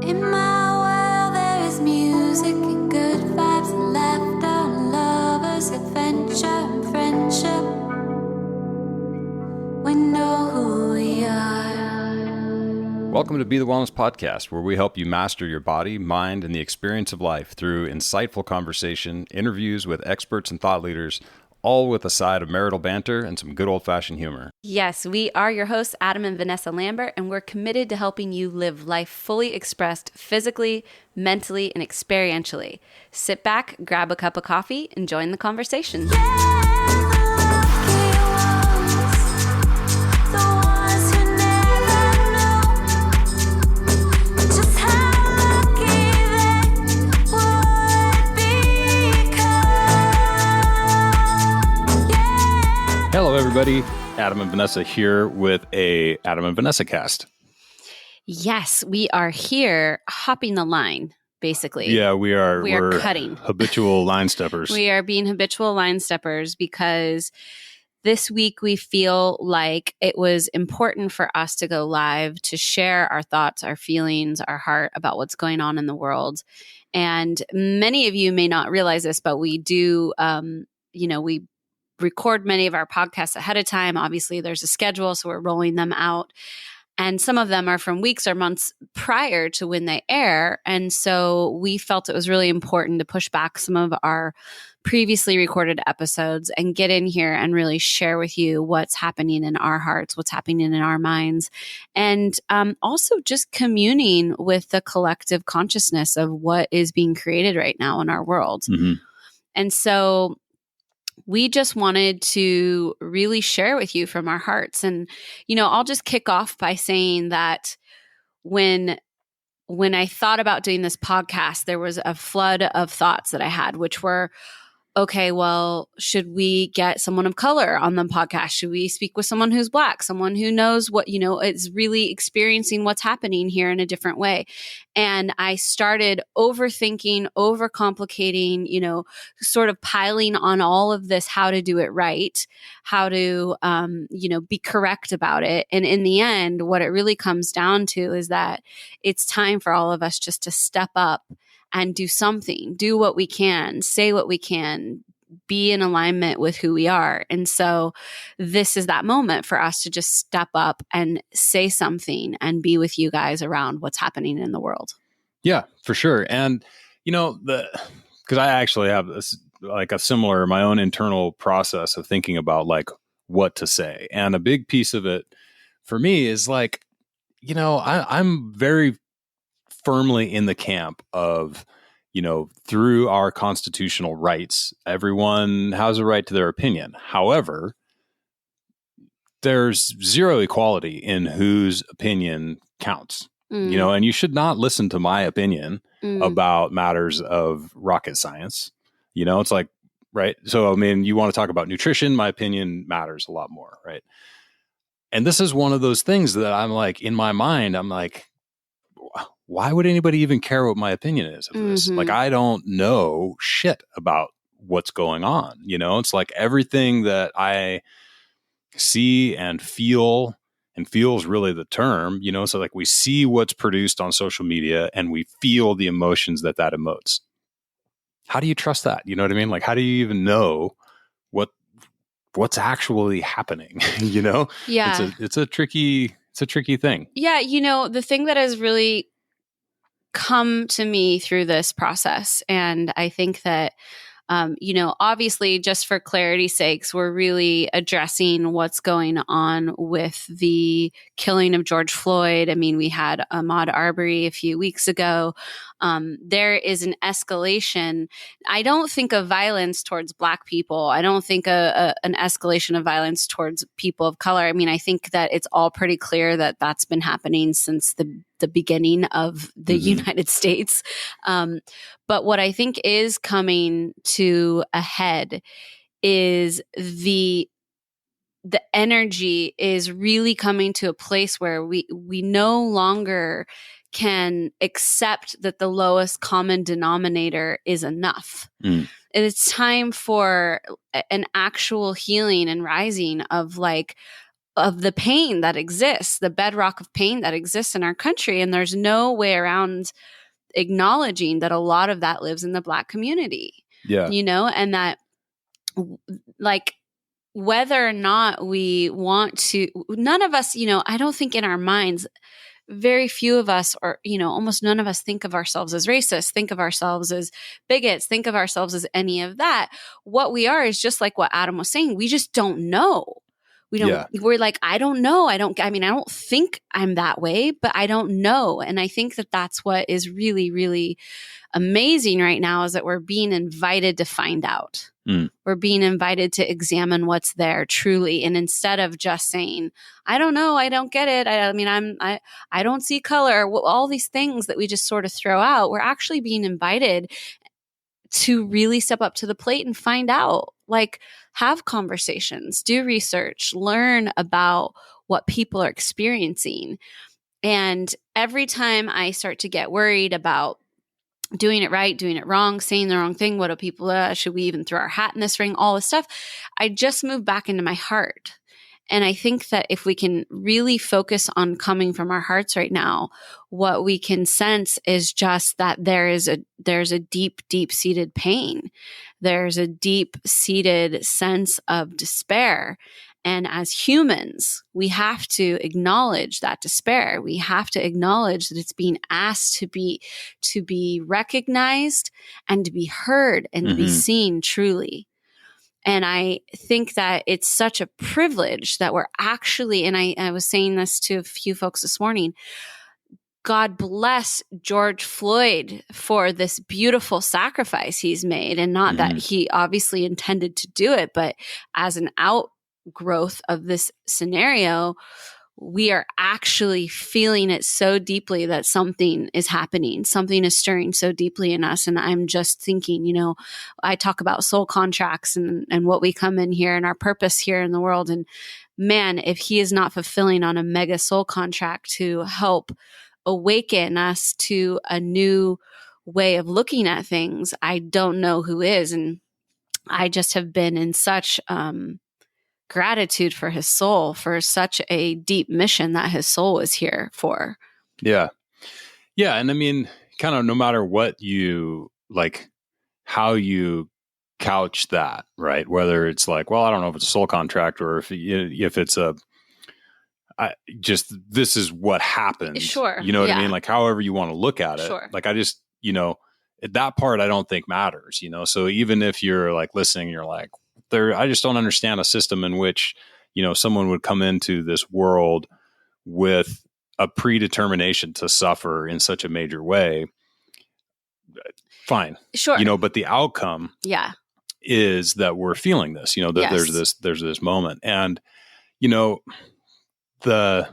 In my world there is music and good vibes and laughter and lovers, adventure and friendship. We know who we are. Welcome to Be the Wellness Podcast, where we help you master your body, mind, and the experience of life through insightful conversation, interviews with experts and thought leaders, all with a side of marital banter and some good old-fashioned humor. Yes, we are your hosts, Adam and Vanessa Lambert, and we're committed to helping you live life fully expressed physically, mentally, and experientially. Sit back, grab a cup of coffee, and join the conversation. Hello, everybody. Adam and Vanessa here with a Adam and Vanessa cast. Yes, we are here hopping the line, basically. Yeah, we're cutting. Habitual line steppers. We are being habitual line steppers because this week we feel like it was important for us to go live to share our thoughts, our feelings, our heart about what's going on in the world. And many of you may not realize this, but we do, we record many of our podcasts ahead of time. Obviously, there's a schedule, so we're rolling them out. And some of them are from weeks or months prior to when they air. And so we felt it was really important to push back some of our previously recorded episodes and get in here and really share with you what's happening in our hearts, what's happening in our minds, and also just communing with the collective consciousness of what is being created right now in our world. Mm-hmm. And so we just wanted to really share with you from our hearts. And, I'll just kick off by saying that when I thought about doing this podcast, there was a flood of thoughts that I had, which were, okay, well, should we get someone of color on the podcast? Should we speak with someone who's Black, someone who knows what, is really experiencing what's happening here in a different way? And I started overthinking, overcomplicating, sort of piling on all of this, how to do it right, how to, be correct about it. And in the end, what it really comes down to is that it's time for all of us just to step up and do something, do what we can, say what we can, be in alignment with who we are. And so this is that moment for us to just step up and say something and be with you guys around what's happening in the world. Yeah, for sure. And, because I actually have this, like a similar, my own internal process of thinking about like what to say. And a big piece of it for me is like, I'm very firmly in the camp of, through our constitutional rights, everyone has a right to their opinion. However, there's zero equality in whose opinion counts, and you should not listen to my opinion about matters of rocket science. It's like, right. So, you want to talk about nutrition, my opinion matters a lot more. Right. And this is one of those things that I'm like, in my mind, I'm like, why would anybody even care what my opinion is of this? Mm-hmm. Like, I don't know shit about what's going on. It's like everything that I see and feel is really the term, so like we see what's produced on social media and we feel the emotions that emotes. How do you trust that? You know what I mean? Like, how do you even know what's actually happening? Yeah. It's a tricky thing. Yeah. The thing that has really come to me through this process, and I think that, obviously, just for clarity's sakes, we're really addressing what's going on with the killing of George Floyd. We had Ahmaud Arbery a few weeks ago. There is an escalation. I don't think of violence towards Black people. I don't think an escalation of violence towards people of color. I think that it's all pretty clear that that's been happening since the beginning of the United States. But what I think is coming to a head is the energy is really coming to a place where we no longer can accept that the lowest common denominator is enough. And it's time for an actual healing and rising of like, of the pain that exists, the bedrock of pain that exists in our country. And there's no way around acknowledging that a lot of that lives in the Black community, Yeah. And that, like, whether or not we want to, none of us, I don't think in our minds, very few of us, or, almost none of us think of ourselves as racist, think of ourselves as bigots, think of ourselves as any of that. What we are is just like what Adam was saying. We just don't know. We're like, I don't know. I don't think I'm that way, but I don't know. And I think that that's what is really, really amazing right now, is that we're being invited to find out. We're being invited to examine what's there truly. And instead of just saying, I don't know, I don't get it. I don't see color. All these things that we just sort of throw out, we're actually being invited to really step up to the plate and find out, like, have conversations, do research, learn about what people are experiencing. And every time I start to get worried about doing it right, doing it wrong, saying the wrong thing, what do people, should we even throw our hat in this ring, all this stuff, I just move back into my heart. And I think that if we can really focus on coming from our hearts right now, what we can sense is just that there's a deep, deep-seated pain. There's a deep-seated sense of despair. And as humans, we have to acknowledge that despair. We have to acknowledge that it's being asked to be recognized and to be heard and to be seen truly. And I think that it's such a privilege that we're actually, and I was saying this to a few folks this morning, God bless George Floyd for this beautiful sacrifice he's made. And not that he obviously intended to do it, but as an outgrowth of this scenario, we are actually feeling it so deeply that something is happening. Something is stirring so deeply in us. And I'm just thinking, I talk about soul contracts and what we come in here and our purpose here in the world. And man, if he is not fulfilling on a mega soul contract to help awaken us to a new way of looking at things, I don't know who is. And I just have been in such gratitude for his soul, for such a deep mission that his soul was here for. Yeah. Yeah. And I mean, kind of no matter what you like, how you couch that, right? Whether it's like, well, I don't know if it's a soul contract or if it's this is what happened. Sure. You know what I mean? Like, however you want to look at it. Sure. Like, I just, that part I don't think matters, So even if you're like listening, you're like, I just don't understand a system in which, someone would come into this world with a predetermination to suffer in such a major way. Fine. Sure. But the outcome is that we're feeling this, that there's this moment. And, the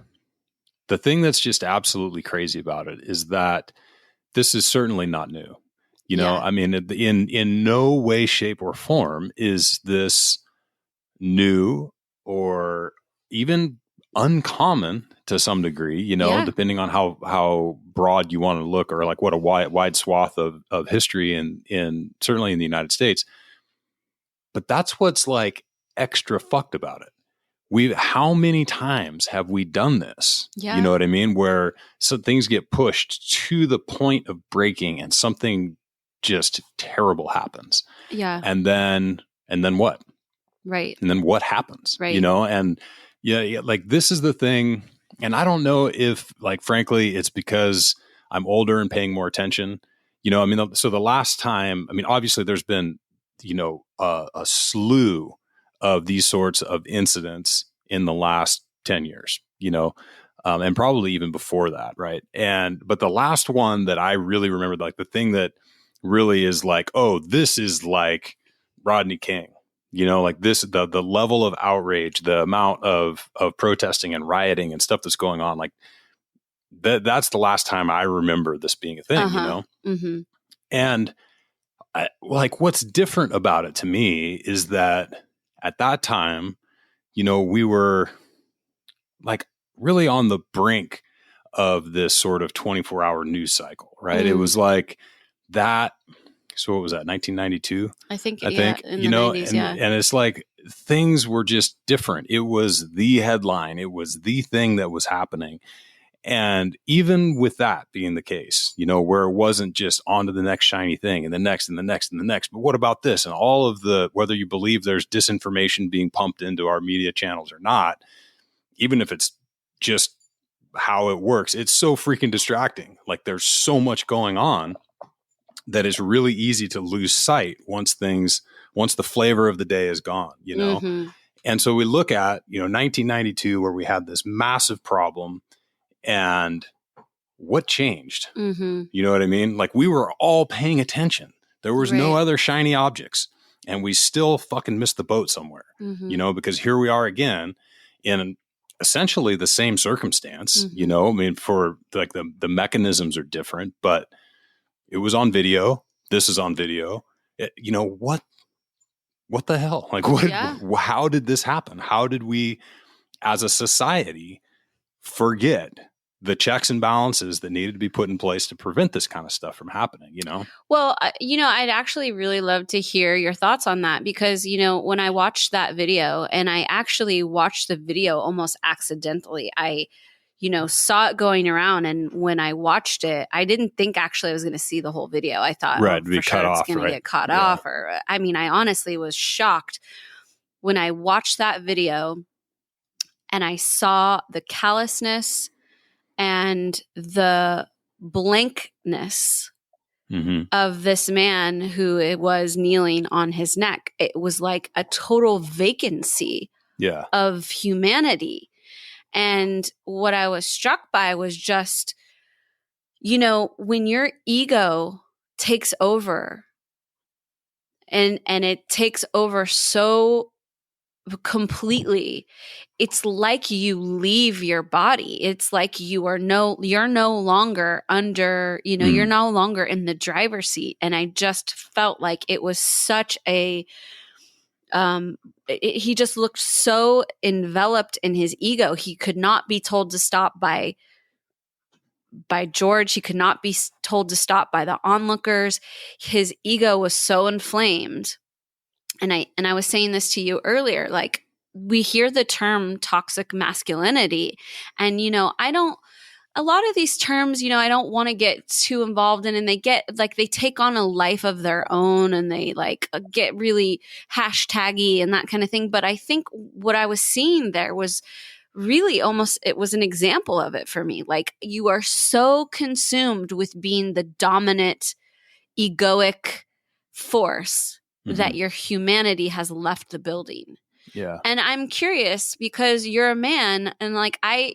thing that's just absolutely crazy about it is that this is certainly not new. I mean, in no way, shape, or form is this new or even uncommon to some degree, depending on how broad you want to look, or like what a wide swath of history in certainly in the United States. But that's what's like extra fucked about it. How many times have we done this? Yeah. You know what I mean? Where some things get pushed to the point of breaking and something just terrible happens. Yeah. And then what? Right. And then what happens? Right. And like this is the thing. And I don't know if, like, frankly, it's because I'm older and paying more attention. So the last time, obviously there's been, a slew of these sorts of incidents in the last 10 years, and probably even before that. Right. But the last one that I really remember, like the thing that really is like, oh, this is like Rodney King, like this, the level of outrage, the amount of protesting and rioting and stuff that's going on, like that's the last time I remember this being a thing, And like, what's different about it to me is that at that time, we were like really on the brink of this sort of 24-hour news cycle, right? It was like that. So what was that? 1992? I think, in the 90s, and it's like things were just different. It was the headline. It was the thing that was happening. And even with that being the case, where it wasn't just on to the next shiny thing and the next and the next and the next, but what about this? And all of whether you believe there's disinformation being pumped into our media channels or not, even if it's just how it works, it's so freaking distracting. Like there's so much going on that it's really easy to lose sight once the flavor of the day is gone, Mm-hmm. And so we look at, 1992, where we had this massive problem. And what changed? Mm-hmm. You know what I mean? Like we were all paying attention. There was no other shiny objects, and we still fucking missed the boat somewhere, because here we are again in essentially the same circumstance, I mean, for like the mechanisms are different, but it was on video. This is on video. What the hell? Like how did this happen? How did we as a society forget the checks and balances that needed to be put in place to prevent this kind of stuff from happening, Well, I'd actually really love to hear your thoughts on that because, when I watched that video, and I actually watched the video almost accidentally, I, saw it going around. And when I watched it, I didn't think actually I was going to see the whole video. I thought, be for cut sure off, it's going to get cut off. Or, I mean, I honestly was shocked when I watched that video and I saw the callousness and the blankness of this man who it was kneeling on his neck. It was like a total vacancy of humanity. And what I was struck by was just, when your ego takes over and it takes over so completely, it's like you leave your body. It's like you're no longer under, you're no longer in the driver's seat. And I just felt like it was such a, he just looked so enveloped in his ego. He could not be told to stop by George. He could not be told to stop by the onlookers. His ego was so inflamed. And I was saying this to you earlier, like we hear the term toxic masculinity, and a lot of these terms, I don't want to get too involved in, and they get like they take on a life of their own, and they like get really hashtaggy and that kind of thing. But I think what I was seeing there was really almost, it was an example of it for me. Like you are so consumed with being the dominant egoic force that your humanity has left the building. Yeah. And I'm curious because you're a man, and like I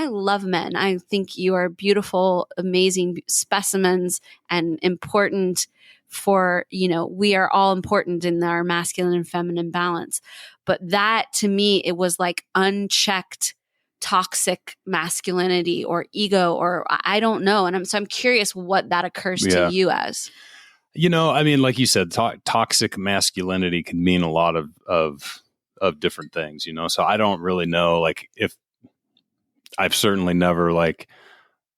love men. I think you are beautiful, amazing specimens and important for, we are all important in our masculine and feminine balance. But that to me, it was like unchecked toxic masculinity or ego, or I don't know. And I'm curious what that occurs to you as. I mean, like you said, toxic masculinity can mean a lot of different things, so I don't really know, like if I've certainly never like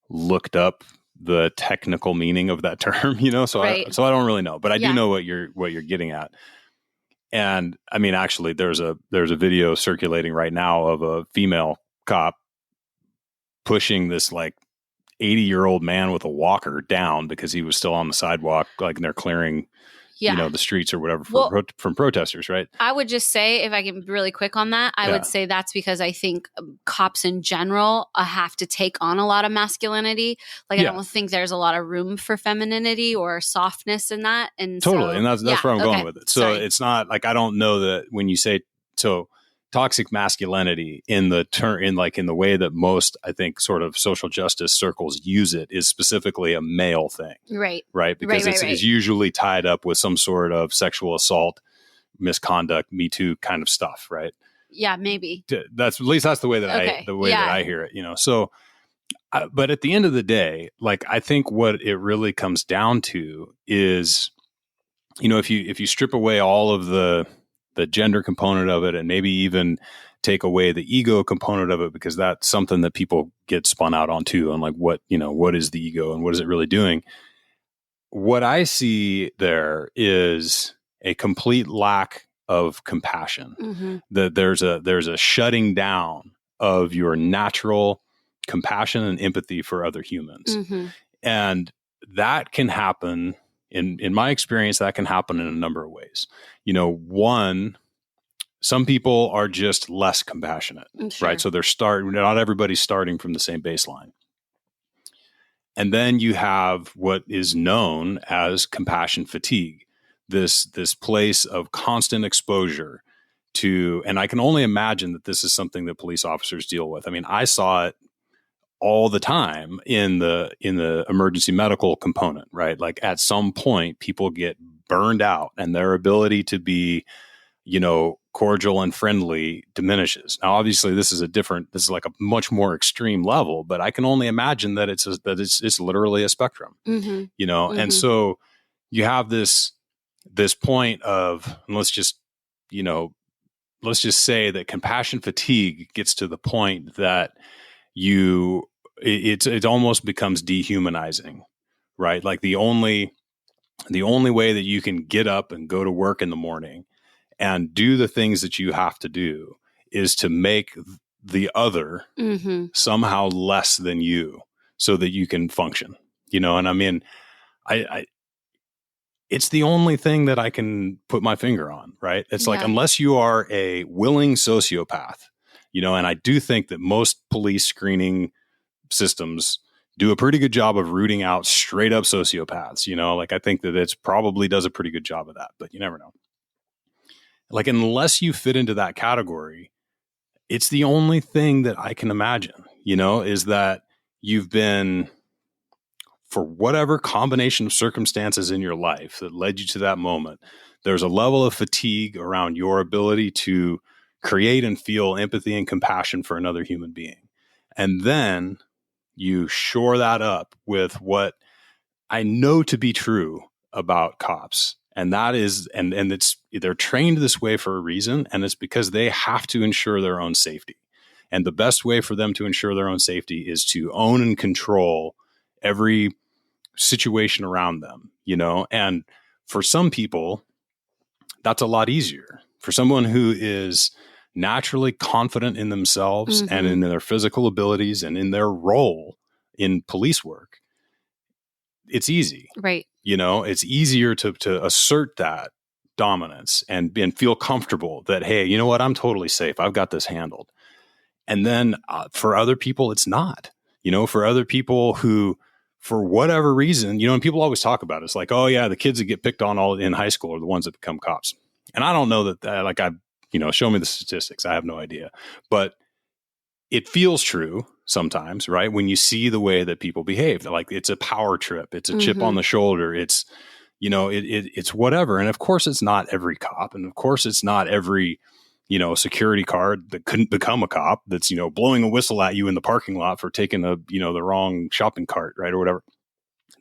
looked up the technical meaning of that term, so I don't really know, but I do know what you're getting at. And I mean, actually there's a video circulating right now of a female cop pushing this like 80-year-old man with a walker down because he was still on the sidewalk, like they're clearing, the streets or whatever from protesters, right? I would just say, if I can be really quick on that, I would say that's because I think cops in general have to take on a lot of masculinity. Like I don't think there's a lot of room for femininity or softness in that. And totally, and that's where I'm going with it. So it's not like, I don't know that when you say toxic masculinity in the way that most, I think, sort of social justice circles use it is specifically a male thing. Right. Because it's usually tied up with some sort of sexual assault, misconduct, Me Too kind of stuff. Right. Yeah, maybe. That's at least that's the way that that I hear it, So, but at the end of the day, like, I think what it really comes down to is, if you strip away all of the gender component of it, and maybe even take away the ego component of it, because that's something that people get spun out on too. And like, what is the ego and what is it really doing? What I see there is a complete lack of compassion. Mm-hmm. That there's a shutting down of your natural compassion and empathy for other humans. Mm-hmm. And that can happen in my experience, that can happen in a number of ways. One, some people are just less compassionate, Sure. right? So not everybody's starting from the same baseline. And then you have what is known as compassion fatigue, this place of constant exposure to, and I can only imagine that this is something that police officers deal with. I mean, I saw it all the time in the emergency medical component, right? Like at some point people get burned out and their ability to be, cordial and friendly diminishes. Now, obviously this is like a much more extreme level, but I can only imagine that it's literally a spectrum, Mm-hmm. and Mm-hmm. so you have this point of, and let's just say that compassion fatigue gets to the point that it almost becomes dehumanizing, right? Like the only way that you can get up and go to work in the morning and do the things that you have to do is to make the other Mm-hmm. somehow less than you so that you can function, and I mean, I it's the only thing that I can put my finger on, right? It's like, Yeah. unless you are a willing sociopath, and I do think that most police screening systems do a pretty good job of rooting out straight up sociopaths, like I think that it's probably does a pretty good job of that, but you never know. Like, unless you fit into that category, it's the only thing that I can imagine, is that you've been, for whatever combination of circumstances in your life that led you to that moment, there's a level of fatigue around your ability to create and feel empathy and compassion for another human being. And then you shore that up with what I know to be true about cops. And that is, and they're trained this way for a reason. And it's because they have to ensure their own safety. And the best way for them to ensure their own safety is to own and control every situation around them, and for some people, that's a lot easier. For someone who is naturally confident in themselves and in their physical abilities and in their role in police work, it's easy. Right. It's easier to assert that dominance and feel comfortable that, hey, you know what? I'm totally safe. I've got this handled. And then for other people, it's not. For other people who, for whatever reason, and people always talk about it. It's like, oh yeah, the kids that get picked on all in high school are the ones that become cops. And I don't know that like show me the statistics. I have no idea, but it feels true sometimes, right? When you see the way that people behave, like it's a power trip, it's a chip on the shoulder, it's, it's whatever. And of course it's not every cop. And of course it's not every, security guard that couldn't become a cop that's, blowing a whistle at you in the parking lot for taking the wrong shopping cart, right? Or whatever.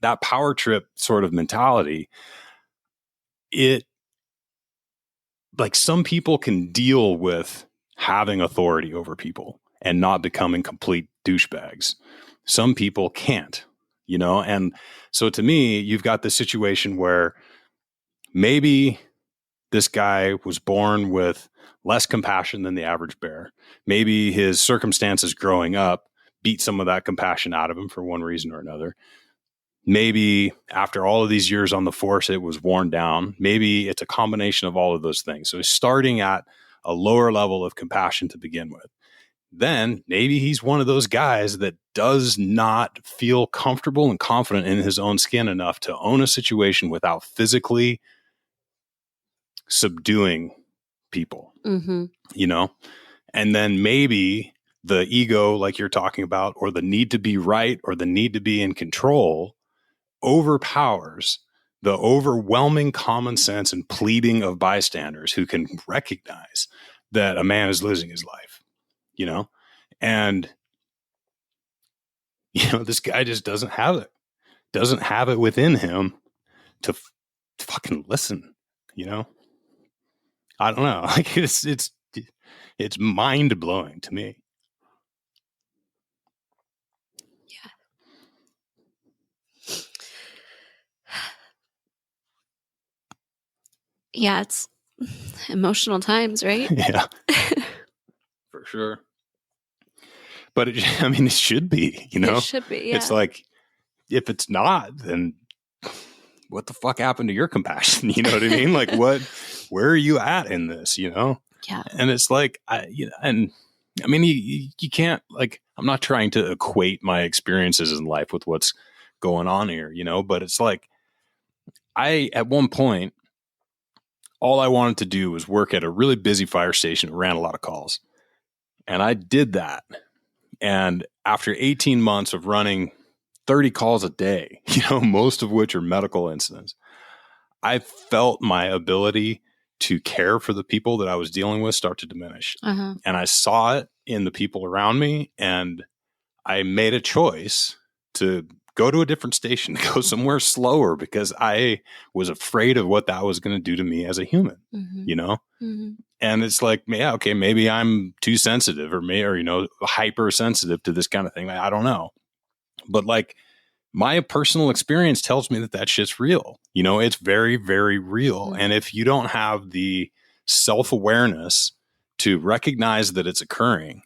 That power trip sort of mentality, it, like, some people can deal with having authority over people and not becoming complete douchebags. Some people can't, and so to me, you've got this situation where maybe this guy was born with less compassion than the average bear. Maybe his circumstances growing up beat some of that compassion out of him for one reason or another. Maybe after all of these years on the force, it was worn down. Maybe it's a combination of all of those things. So he's starting at a lower level of compassion to begin with. Then maybe he's one of those guys that does not feel comfortable and confident in his own skin enough to own a situation without physically subduing people, and then maybe the ego, like you're talking about, or the need to be right or the need to be in control overpowers the overwhelming common sense and pleading of bystanders who can recognize that a man is losing his life, and, this guy just doesn't have it within him to fucking listen, I don't know. Like, it's mind blowing to me. Yeah, it's emotional times, right? Yeah, for sure. But it should be, It should be, yeah. It's like, if it's not, then what the fuck happened to your compassion? You know what I mean? Like, where are you at in this, Yeah. And it's like, you can't, like, I'm not trying to equate my experiences in life with what's going on here, but it's like, at one point, all I wanted to do was work at a really busy fire station that ran a lot of calls. And I did that. And after 18 months of running 30 calls a day, most of which are medical incidents, I felt my ability to care for the people that I was dealing with start to diminish. Uh-huh. And I saw it in the people around me. And I made a choice to go to a different station, to go somewhere slower, because I was afraid of what that was going to do to me as a human, Mm-hmm. And it's like, yeah, okay, maybe I'm too sensitive or hypersensitive to this kind of thing. I don't know. But like, my personal experience tells me that shit's real. It's very, very real. Mm-hmm. And if you don't have the self-awareness to recognize that it's occurring,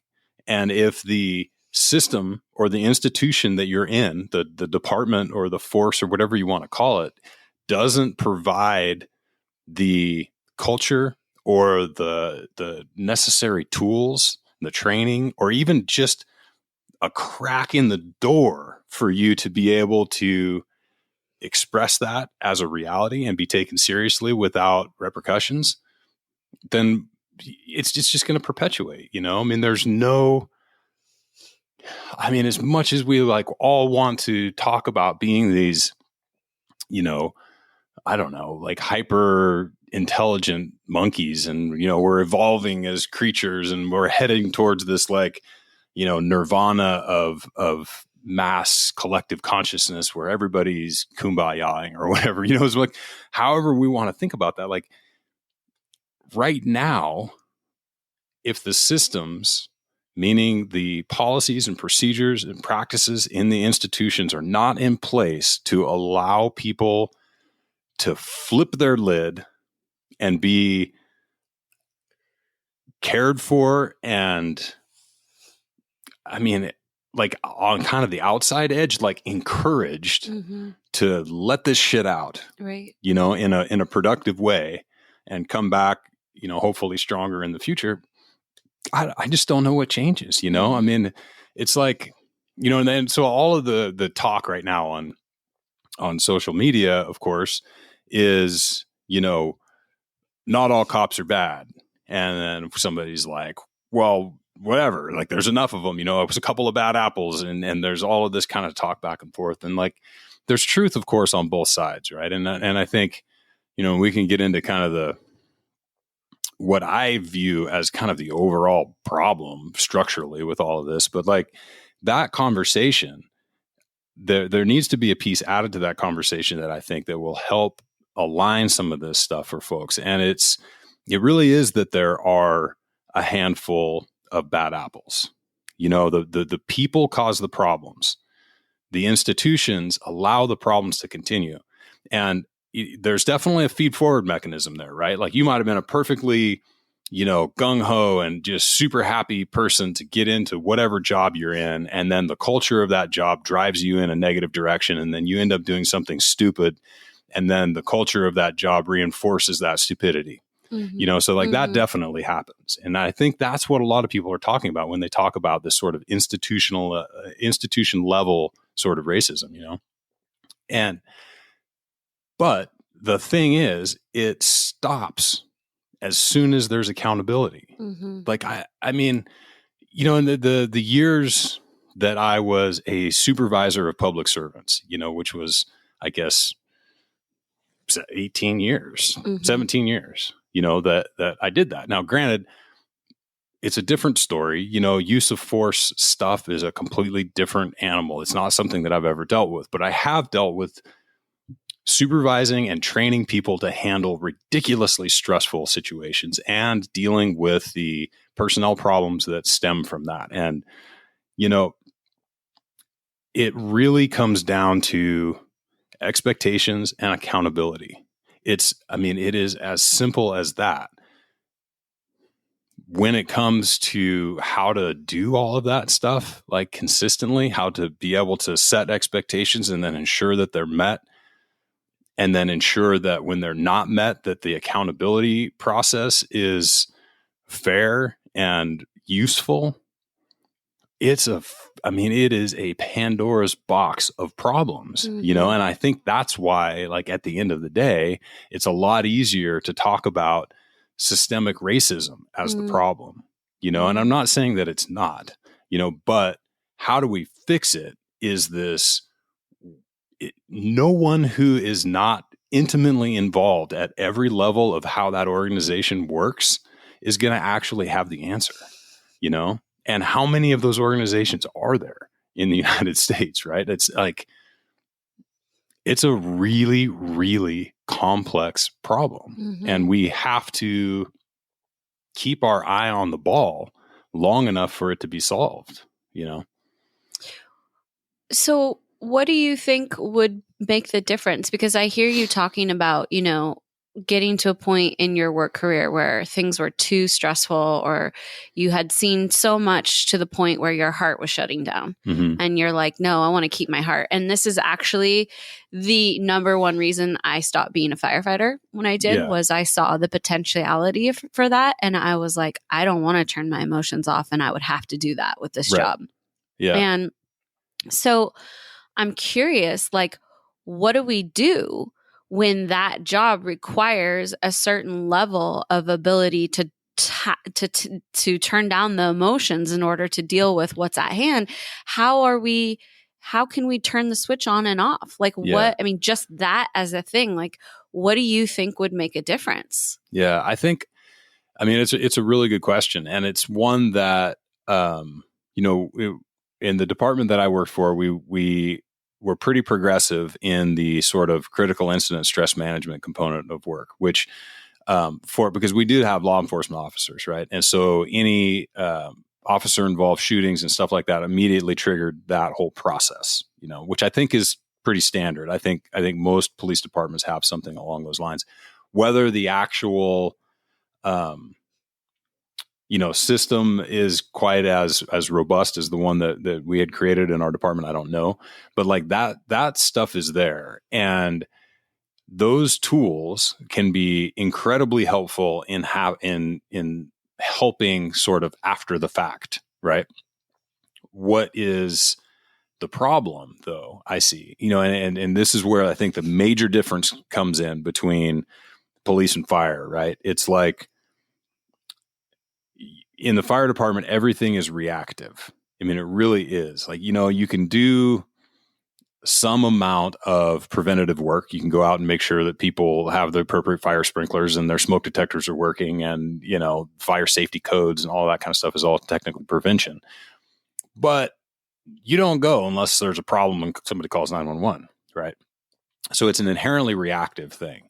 and if the system or the institution that you're in, the department or the force or whatever you want to call it, doesn't provide the culture or the necessary tools, the training, or even just a crack in the door for you to be able to express that as a reality and be taken seriously without repercussions, then it's just going to perpetuate, there's no, as much as we like all want to talk about being these, I don't know, like hyper intelligent monkeys, and, we're evolving as creatures and we're heading towards this, like, nirvana of mass collective consciousness where everybody's kumbayaing or whatever, it's like, however we want to think about that. Like, right now, if the systems, meaning the policies and procedures and practices in the institutions, are not in place to allow people to flip their lid and be cared for, and like on kind of the outside edge, like encouraged to let this shit out, right? In a productive way, and come back, hopefully stronger in the future. I just don't know what changes, it's like, and then, so all of the talk right now on social media, of course, is, not all cops are bad. And then somebody's like, well, whatever, like, there's enough of them, it was a couple of bad apples, and there's all of this kind of talk back and forth. And like, there's truth, of course, on both sides. Right. And I think, we can get into kind of what I view as kind of the overall problem structurally with all of this, but like, that conversation, there needs to be a piece added to that conversation that I think that will help align some of this stuff for folks. And it really is that there are a handful of bad apples. The people cause the problems. The institutions allow the problems to continue. And there's definitely a feed forward mechanism there, right? Like, you might have been a perfectly, gung ho and just super happy person to get into whatever job you're in. And then the culture of that job drives you in a negative direction. And then you end up doing something stupid. And then the culture of that job reinforces that stupidity. So like, that definitely happens. And I think that's what a lot of people are talking about when they talk about this sort of institution level sort of racism, but the thing is, it stops as soon as there's accountability. Like, in the years that I was a supervisor of public servants, which was, I guess, 18 years, 17 years, that I did that. Now, granted, it's a different story. Use of force stuff is a completely different animal. It's not something that I've ever dealt with, but I have dealt with supervising and training people to handle ridiculously stressful situations and dealing with the personnel problems that stem from that. And, it really comes down to expectations and accountability. it is as simple as that. When it comes to how to do all of that stuff, like consistently, how to be able to set expectations and then ensure that they're met, and then ensure that when they're not met, that the accountability process is fair and useful. It is a Pandora's box of problems, and I think that's why, like, at the end of the day, it's a lot easier to talk about systemic racism as the problem, and I'm not saying that it's not, but how do we fix it is no one who is not intimately involved at every level of how that organization works is going to actually have the answer, and how many of those organizations are there in the United States, right? It's like, it's a really, really complex problem. And we have to keep our eye on the ball long enough for it to be solved, So what do you think would make the difference? Because I hear you talking about, getting to a point in your work career where things were too stressful, or you had seen so much to the point where your heart was shutting down, and you're like, no, I want to keep my heart. And this is actually the number one reason I stopped being a firefighter when I did, was I saw the potentiality for that. And I was like, I don't want to turn my emotions off, and I would have to do that with this job. Yeah. And so I'm curious, like, what do we do when that job requires a certain level of ability to turn down the emotions in order to deal with what's at hand? How can we turn the switch on and off? Like, just that as a thing, like, what do you think would make a difference? Yeah, I think, it's a really good question. And it's one that, in the department that I worked for, we were pretty progressive in the sort of critical incident stress management component of work, which because we do have law enforcement officers, right? And so any officer involved shootings and stuff like that immediately triggered that whole process, which I think is pretty standard. I think most police departments have something along those lines. Whether the actual system is quite as robust as the one that we had created in our department, I don't know, but like that stuff is there, and those tools can be incredibly helpful in helping sort of after the fact, right? What is the problem, though? I see, and this is where I think the major difference comes in between police and fire, right? It's like, in the fire department, everything is reactive. It really is. Like, you can do some amount of preventative work. You can go out and make sure that people have the appropriate fire sprinklers and their smoke detectors are working, and, fire safety codes and all that kind of stuff is all technical prevention. But you don't go unless there's a problem and somebody calls 911, right? So it's an inherently reactive thing.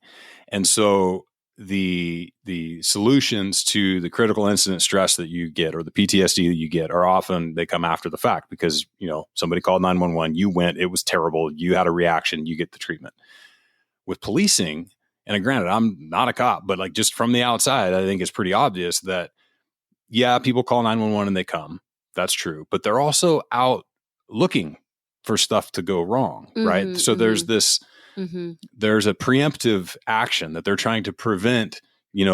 And so the solutions to the critical incident stress that you get, or the PTSD that you get, are often, they come after the fact, because, somebody called 911, you went, it was terrible, you had a reaction, you get the treatment. With policing, and granted, I'm not a cop, but like, just from the outside, I think it's pretty obvious that, yeah, people call 911 and they come. That's true. But they're also out looking for stuff to go wrong, right? So there's this, there's a preemptive action that they're trying to prevent,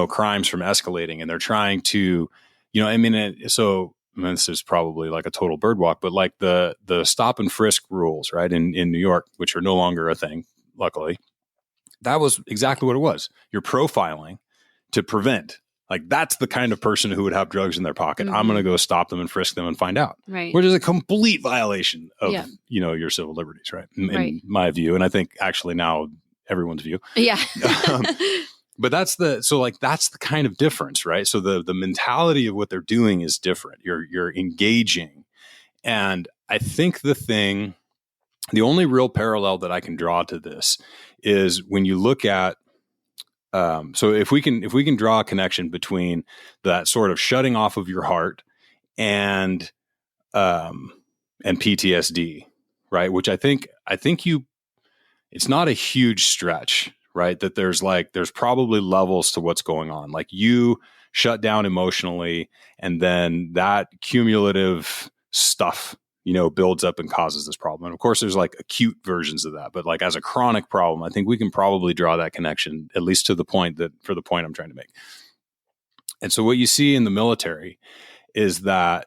crimes from escalating, and they're trying to, this is probably like a total bird walk, but like the stop and frisk rules, right, in New York, which are no longer a thing, luckily, that was exactly what it was. You're profiling to prevent. Like, that's the kind of person who would have drugs in their pocket. I'm going to go stop them and frisk them and find out. Right. Which is a complete violation of, your civil liberties, right? In my view. And I think actually now everyone's view. Yeah. But that's the kind of difference, right? So the mentality of what they're doing is different. You're engaging. And I think the only real parallel that I can draw to this is when you look at, so if we can draw a connection between that sort of shutting off of your heart and PTSD, right? Which I think it's not a huge stretch, right? That there's probably levels to what's going on. Like you shut down emotionally, and then that cumulative stuff, builds up and causes this problem. And of course, there's like acute versions of that, but like as a chronic problem, I think we can probably draw that connection, at least for the point I'm trying to make. And so what you see in the military is that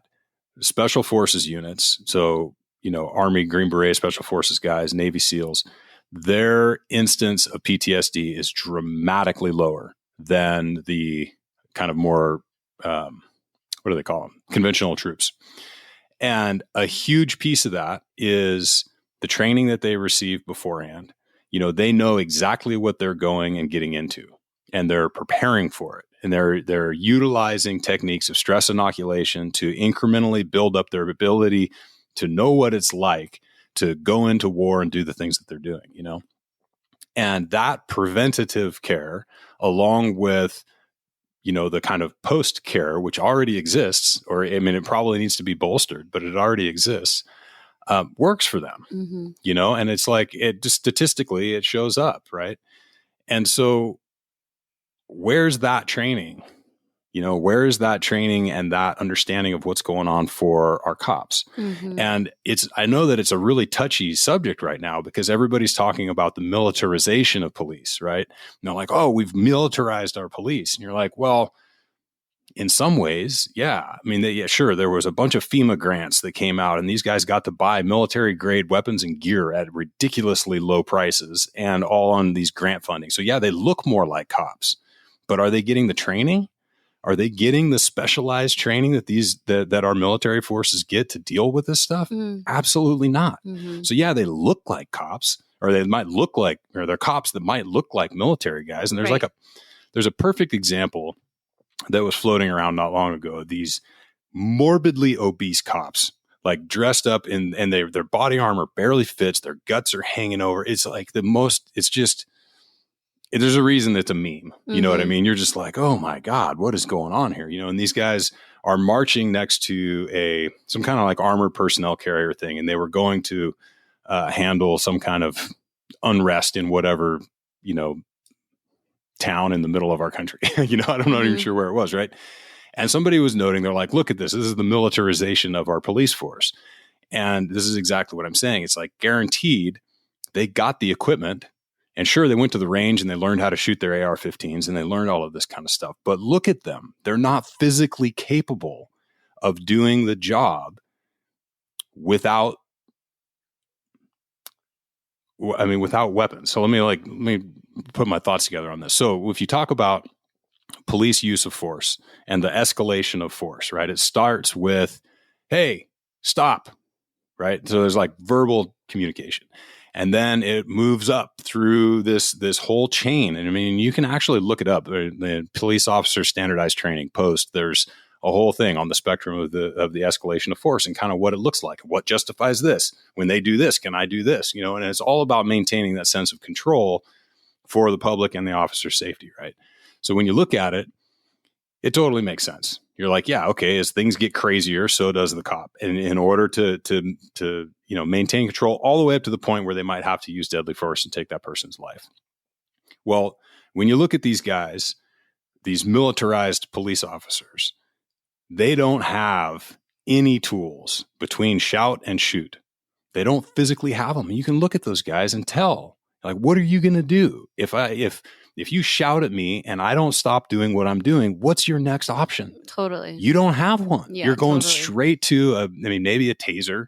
special forces units, so, Army, Green Beret, Special Forces guys, Navy SEALs, their instance of PTSD is dramatically lower than the kind of more, what do they call them? Conventional troops. And a huge piece of that is the training that they receive beforehand. They know exactly what they're going and getting into, and they're preparing for it. And they're utilizing techniques of stress inoculation to incrementally build up their ability to know what it's like to go into war and do the things that they're doing, And that preventative care, along with, the kind of post care, which already exists, or it probably needs to be bolstered, but it already exists, works for them, and it's like, it just statistically, it shows up. Right. And so where's that training? Where is that training and that understanding of what's going on for our cops? And I know that it's a really touchy subject right now because everybody's talking about the militarization of police, right? And they're like, oh, we've militarized our police. And you're like, well, in some ways, yeah. I mean, sure, there was a bunch of FEMA grants that came out, and these guys got to buy military grade weapons and gear at ridiculously low prices, and all on these grant funding. So yeah, they look more like cops, but are they getting the training? Are they getting the specialized training that our military forces get to deal with this stuff? Absolutely not. So yeah, they look like cops, or they're cops that might look like military guys. And there's a perfect example that was floating around not long ago. These morbidly obese cops, like dressed up and their body armor barely fits, their guts are hanging over. It's like there's a reason it's a meme. You know what I mean? You're just like, oh my God, what is going on here? And these guys are marching next to some kind of like armored personnel carrier thing. And they were going to handle some kind of unrest in whatever, town in the middle of our country. I'm not even sure where it was. Right. And somebody was noting, they're like, look at this. This is the militarization of our police force. And this is exactly what I'm saying. It's like guaranteed they got the equipment. And sure, they went to the range and they learned how to shoot their AR-15s and they learned all of this kind of stuff. But look at them. They're not physically capable of doing the job without weapons. So let me put my thoughts together on this. So if you talk about police use of force and the escalation of force, right? It starts with, hey, stop, right? So there's like verbal communication. And then it moves up through this whole chain. And I mean, you can actually look it up. The police officer standardized training post, there's a whole thing on the spectrum of the escalation of force and kind of what it looks like. What justifies this? When they do this, can I do this? And it's all about maintaining that sense of control for the public and the officer's safety, right? So when you look at it, it totally makes sense. You're like, yeah, okay, as things get crazier, so does the cop. And in order to maintain control all the way up to the point where they might have to use deadly force and take that person's life. Well, when you look at these guys, these militarized police officers, they don't have any tools between shout and shoot. They don't physically have them. You can look at those guys and tell, like, what are you going to do? If you shout at me and I don't stop doing what I'm doing, what's your next option? Totally. You don't have one. Yeah, you're going totally. straight to maybe a taser,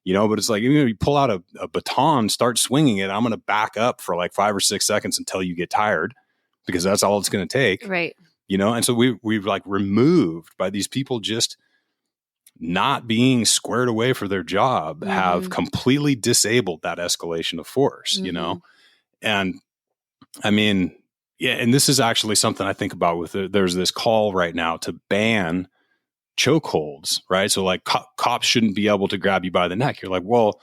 but it's like, you pull out a baton, start swinging it. I'm going to back up for like 5 or 6 seconds until you get tired, because that's all it's going to take. Right. And so we've like removed by these people just not being squared away for their job, have completely disabled that escalation of force, and I mean, yeah. And this is actually something I think about with there's this call right now to ban chokeholds, right? So like cops shouldn't be able to grab you by the neck. You're like, well,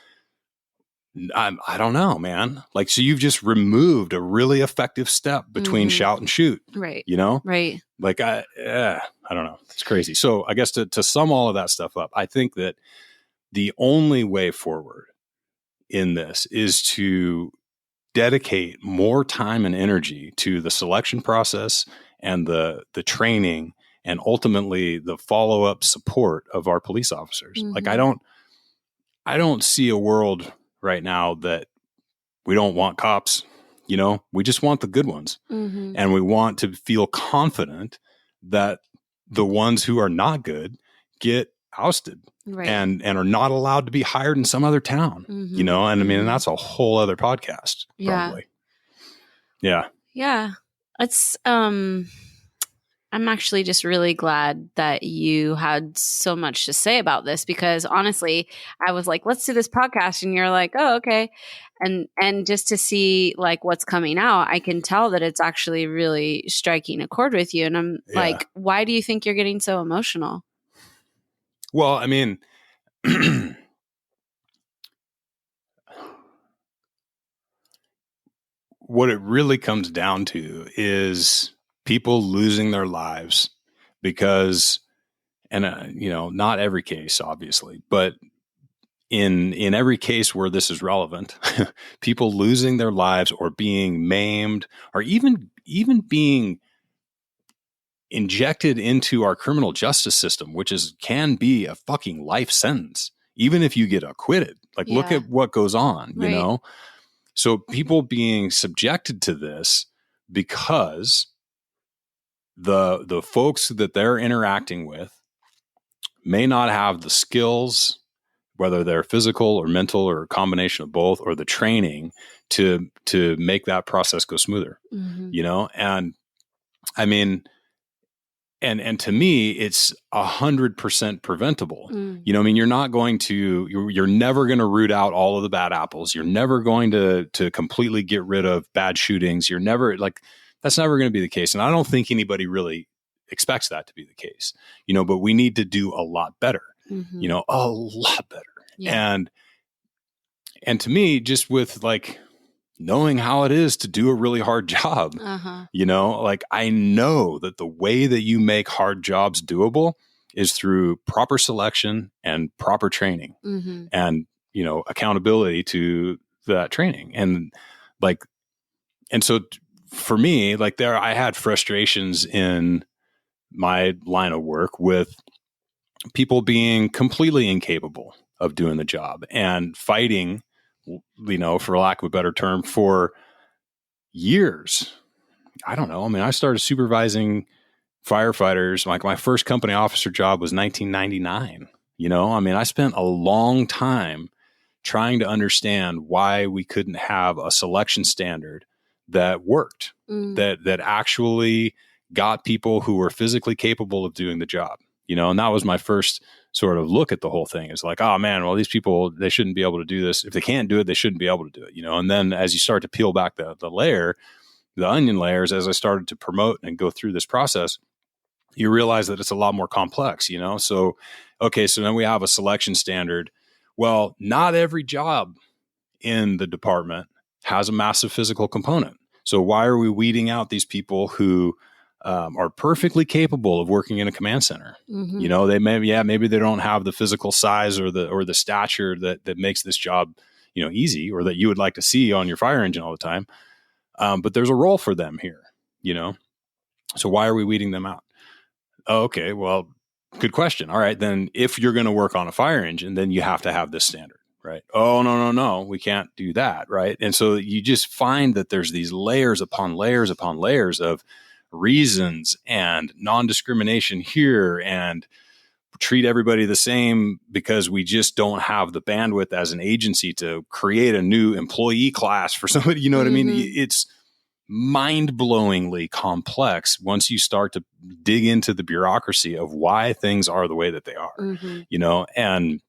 I don't know, man. Like, so you've just removed a really effective step between shout and shoot, right? Right. Like, I don't know. It's crazy. So I guess to sum all of that stuff up, I think that the only way forward in this is to dedicate more time and energy to the selection process and the training and ultimately the follow-up support of our police officers. Like I don't see a world right now that we don't want cops. We just want the good ones. And we want to feel confident that the ones who are not good get ousted and are not allowed to be hired in some other town, and I mean, that's a whole other podcast, probably. Yeah. It's, I'm actually just really glad that you had so much to say about this, because honestly, I was like, let's do this podcast. And you're like, oh, okay. And just to see like what's coming out, I can tell that it's actually really striking a chord with you. And I'm like, why do you think you're getting so emotional? Well, I mean, what it really comes down to is people losing their lives because, and not every case, obviously, but in every case where this is relevant, people losing their lives or being maimed or even being injected into our criminal justice system, which can be a fucking life sentence, even if you get acquitted. Like, look at what goes on, So people being subjected to this because the folks that they're interacting with may not have the skills, whether they're physical or mental or a combination of both, or the training to make that process go smoother, and I mean, and to me, it's 100% preventable. I mean, you're not going to, you're never going to root out all of the bad apples. You're never going to completely get rid of bad shootings. You're never that's never going to be the case. And I don't think anybody really expects that to be the case, but we need to do a lot better, a lot better. Yeah. And to me, just with like knowing how it is to do a really hard job, like I know that the way that you make hard jobs doable is through proper selection and proper training and, accountability to that training. And so for me, like I had frustrations in my line of work with people being completely incapable of doing the job and fighting, for lack of a better term, for years. I don't know. I mean, I started supervising firefighters. Like my first company officer job was 1999. I mean, I spent a long time trying to understand why we couldn't have a selection standard that worked, that actually got people who were physically capable of doing the job. And that was my first sort of look at the whole thing. It's like, oh man, well, these people, they shouldn't be able to do this. If they can't do it, they shouldn't be able to do it, And then as you start to peel back the onion layers, as I started to promote and go through this process, you realize that it's a lot more complex, So, okay, so then we have a selection standard. Well, not every job in the department has a massive physical component. So why are we weeding out these people who are perfectly capable of working in a command center? They maybe they don't have the physical size or the stature that makes this job, easy, or that you would like to see on your fire engine all the time. But there's a role for them here, So why are we weeding them out? Oh, okay, well, good question. All right, then if you're going to work on a fire engine, then you have to have this standard, right? Oh, no, we can't do that, right? And so you just find that there's these layers upon layers upon layers of reasons and non-discrimination here, and treat everybody the same because we just don't have the bandwidth as an agency to create a new employee class for somebody. You know what I mean? It's mind-blowingly complex once you start to dig into the bureaucracy of why things are the way that they are, and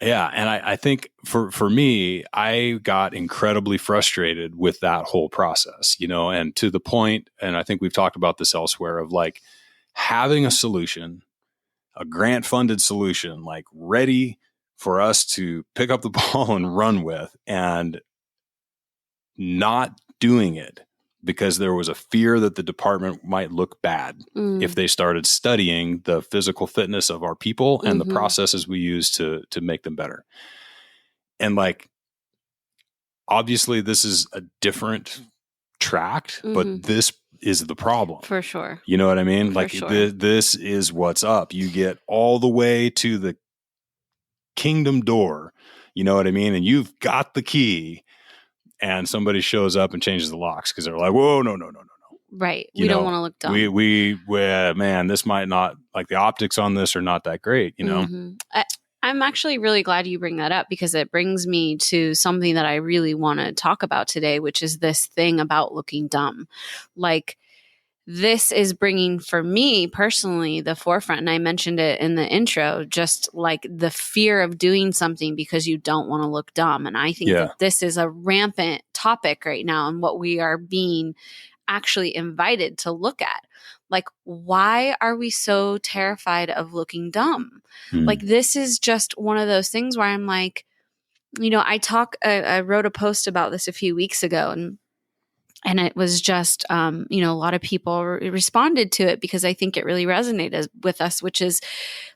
yeah. And I think for me, I got incredibly frustrated with that whole process, and to the point, and I think we've talked about this elsewhere, of like having a solution, a grant funded solution, like ready for us to pick up the ball and run with, and not doing it because there was a fear that the department might look bad if they started studying the physical fitness of our people and the processes we use to make them better. And like, obviously this is a different tract, but this is the problem. For sure. You know what I mean? For Like sure. this is what's up. You get all the way to the kingdom door, you know what I mean? And you've got the key, and somebody shows up and changes the locks because they're like, whoa, no. Right. You We don't know, want to look dumb. we man, this might not, like, the optics on this are not that great, you know? I'm actually really glad you bring that up, because it brings me to something that I really want to talk about today, which is this thing about looking dumb. Like, this is bringing, for me personally, the forefront. And I mentioned it in the intro, just like the fear of doing something because you don't want to look dumb. And I think that this is a rampant topic right now, and what we are being actually invited to look at. Like, why are we so terrified of looking dumb? Like, this is just one of those things where I'm like, you know, I wrote a post about this a few weeks ago, and it was just, you know, a lot of people responded to it because I think it really resonated with us, which is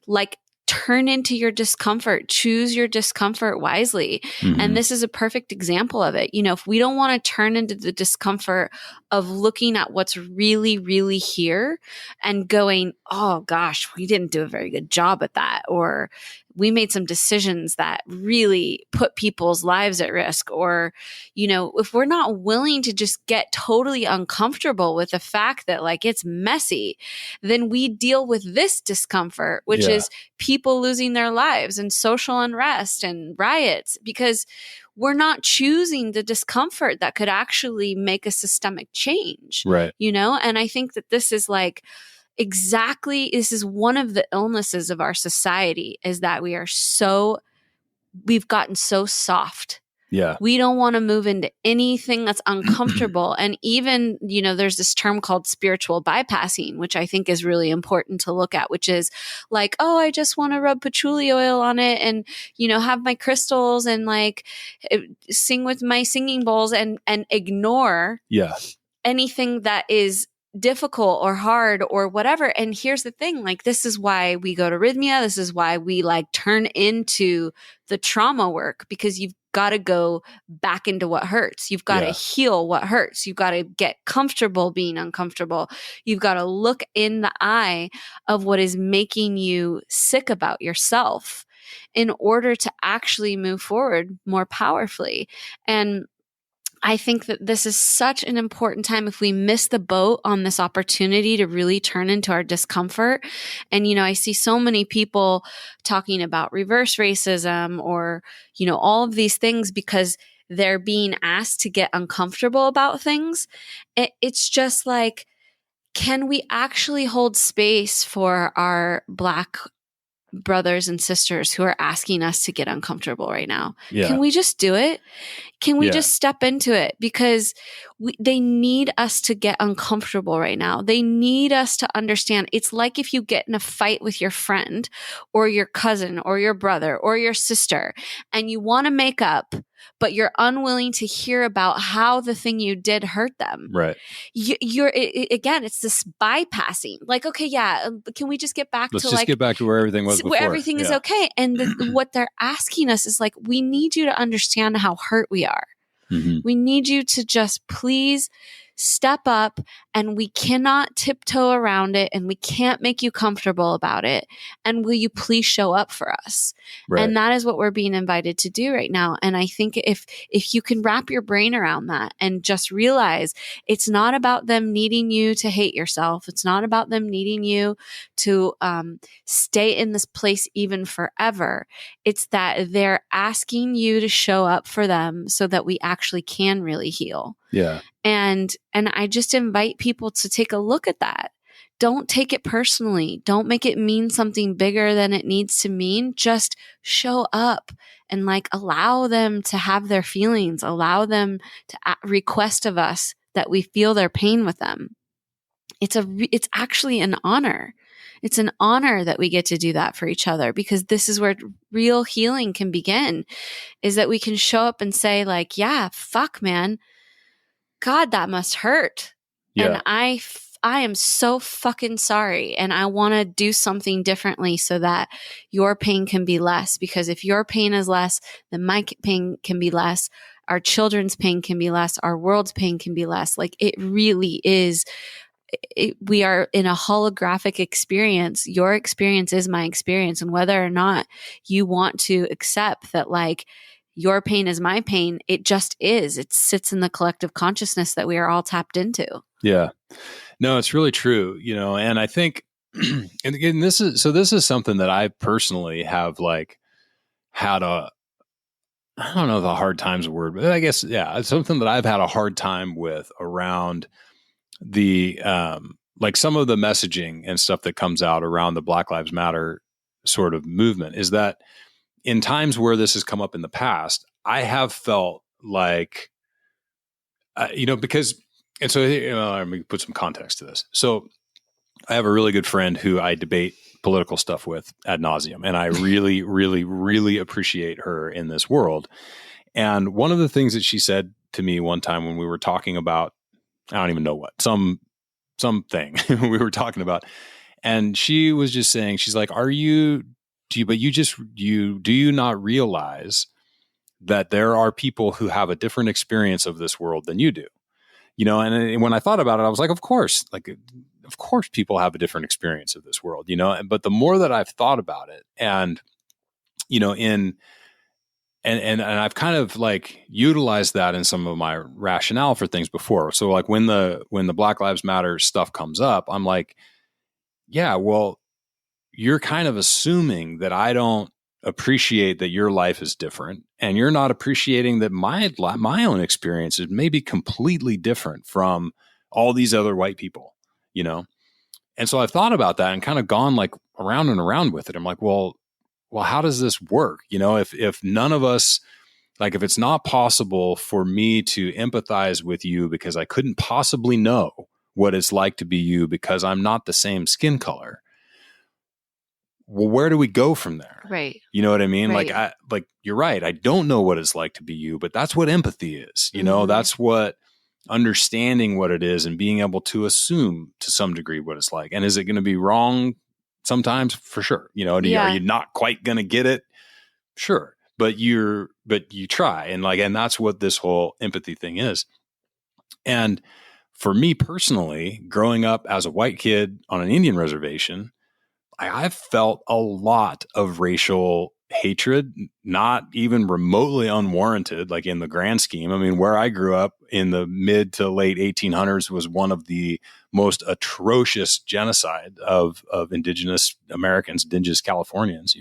like, turn into your discomfort, choose your discomfort wisely. And this is a perfect example of it. You know, if we don't want to turn into the discomfort of looking at what's really, really here and going, oh gosh, we didn't do a very good job at that, or we made some decisions that really put people's lives at risk, or, you know, if we're not willing to just get totally uncomfortable with the fact that, like, it's messy, then we deal with this discomfort, which is people losing their lives and social unrest and riots, because we're not choosing the discomfort that could actually make a systemic change. Right. You know, and I think that this is like, exactly, this is one of the illnesses of our society, is that we've gotten so soft. Yeah. We don't want to move into anything that's uncomfortable. And even, you know, there's this term called spiritual bypassing, which I think is really important to look at, which is like, oh, I just want to rub patchouli oil on it and, you know, have my crystals and like sing with my singing bowls and ignore anything that is difficult or hard or whatever. And here's the thing, like, this is why we go to Rhythmia. This is why we like turn into the trauma work, because you've got to go back into what hurts. You've got to heal what hurts. You've got to get comfortable being uncomfortable. You've got to look in the eye of what is making you sick about yourself in order to actually move forward more powerfully. And I think that this is such an important time. If we miss the boat on this opportunity to really turn into our discomfort. And, you know, I see so many people talking about reverse racism or, you know, all of these things because they're being asked to get uncomfortable about things. It's just like, can we actually hold space for our Black brothers and sisters who are asking us to get uncomfortable right now? Can we just do it? Can we just step into it? Because they need us to get uncomfortable right now. They need us to understand. It's like if you get in a fight with your friend or your cousin or your brother or your sister and you want to make up, but you're unwilling to hear about how the thing you did hurt them. Right. Again, it's this bypassing. Like, okay, can we just get back get back to where everything was before. Where everything is okay. And what they're asking us is like, we need you to understand how hurt we are. We need you to just please step up, and we cannot tiptoe around it, and we can't make you comfortable about it. And will you please show up for us? Right. And that is what we're being invited to do right now. And I think if you can wrap your brain around that and just realize it's not about them needing you to hate yourself. It's not about them needing you to stay in this place even forever. It's that they're asking you to show up for them so that we actually can really heal. Yeah. And I just invite people to take a look at that. Don't take it personally. Don't make it mean something bigger than it needs to mean. Just show up and like allow them to have their feelings. Allow them to request of us that we feel their pain with them. It's actually an honor. It's an honor that we get to do that for each other, because this is where real healing can begin, is that we can show up and say like, yeah, fuck, man. God, that must hurt. Yeah. And I am so fucking sorry. And I want to do something differently so that your pain can be less. Because if your pain is less, then my pain can be less. our children's pain can be less, our world's pain can be less. Like it really is. We are in a holographic experience. Your experience is my experience. And whether or not you want to accept that, like, your pain is my pain, it just is. It sits in the collective consciousness that we are all tapped into. Yeah. No, it's really true, and I think, and again, this is something that I personally have like had I don't know if a hard time's a word, but I guess, yeah, it's something that I've had a hard time with around the, like some of the messaging and stuff that comes out around the Black Lives Matter sort of movement, is that in times where this has come up in the past, I have felt like, because, and so, let me put some context to this. So I have a really good friend who I debate political stuff with ad nauseum, and I really, really, really appreciate her in this world. And one of the things that she said to me one time when we were talking about, I don't even know what, something we were talking about, and she was just saying, she's like, do you not realize that there are people who have a different experience of this world than you do? And when I thought about it, I was like, of course people have a different experience of this world, but the more that I've thought about it, and, and I've kind of like utilized that in some of my rationale for things before. So like when the Black Lives Matter stuff comes up, I'm like, yeah, well, you're kind of assuming that I don't appreciate that your life is different, and you're not appreciating that my own experiences may be completely different from all these other white people, And so I've thought about that and kind of gone like around and around with it. I'm like, well, how does this work? If none of us, like, if it's not possible for me to empathize with you because I couldn't possibly know what it's like to be you because I'm not the same skin color, well, where do we go from there? Right. You know what I mean? Right. Like you're right. I don't know what it's like to be you, but that's what empathy is. That's what understanding what it is and being able to assume to some degree what it's like. And is it going to be wrong sometimes? For sure. Are you not quite going to get it? Sure. But you try. And that's what this whole empathy thing is. And for me personally, growing up as a white kid on an Indian reservation, I've felt a lot of racial hatred, not even remotely unwarranted, like in the grand scheme. I mean, where I grew up in the mid to late 1800s was one of the most atrocious genocide of indigenous Americans, indigenous Californians,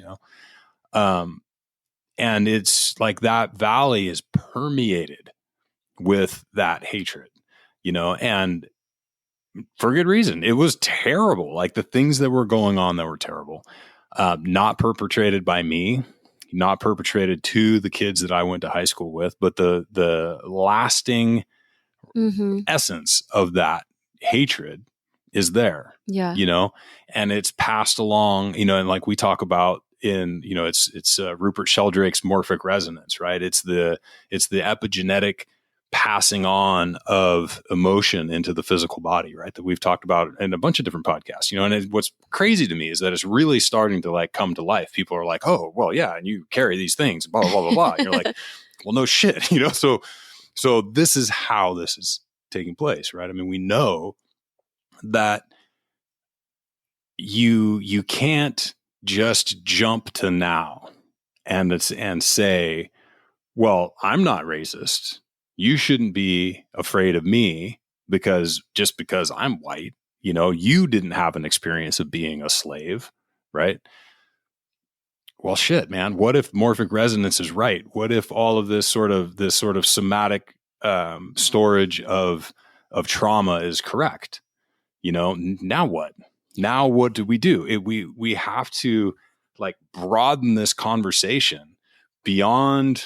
and it's like that valley is permeated with that hatred, and for good reason. It was terrible. Like the things that were going on that were terrible, not perpetrated by me, not perpetrated to the kids that I went to high school with, but the lasting essence of that hatred is there. Yeah. And it's passed along, and like we talk about in, it's Rupert Sheldrake's morphic resonance, right? It's the epigenetic passing on of emotion into the physical body, right? That we've talked about in a bunch of different podcasts, and what's crazy to me is that it's really starting to like come to life. People are like, oh, well, yeah. And you carry these things, blah, blah, blah, blah. And you're like, well, no shit, so this is how this is taking place, right? I mean, we know that you can't just jump to now and say, well, I'm not racist. You shouldn't be afraid of me because I'm white, you didn't have an experience of being a slave, right? Well, shit, man. What if morphic resonance is right? What if all of this sort of somatic storage of trauma is correct? Now what? Now what do? We have to like broaden this conversation beyond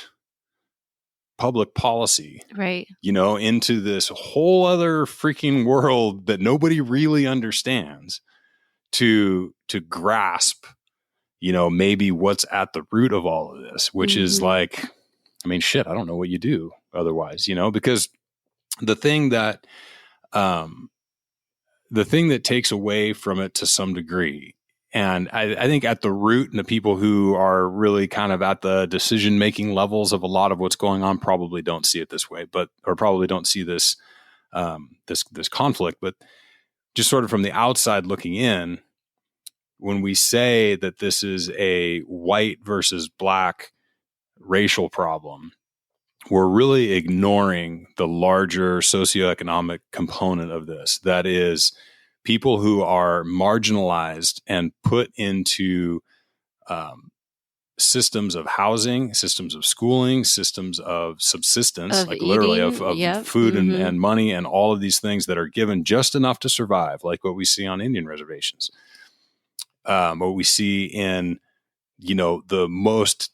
public policy, right? Into this whole other freaking world that nobody really understands to grasp, maybe what's at the root of all of this, which is like, I mean, shit, I don't know what you do otherwise, because the thing that takes away from it to some degree, And I think at the root, and the people who are really kind of at the decision-making levels of a lot of what's going on probably don't see it this way, or probably don't see this, this conflict. But just sort of from the outside looking in, when we say that this is a white versus black racial problem, we're really ignoring the larger socioeconomic component of this. That is, people who are marginalized and put into systems of housing, systems of schooling, systems of subsistence, Of like literally eating, yep. food and money and all of these things that are given just enough to survive, like what we see on Indian reservations. What we see in, the most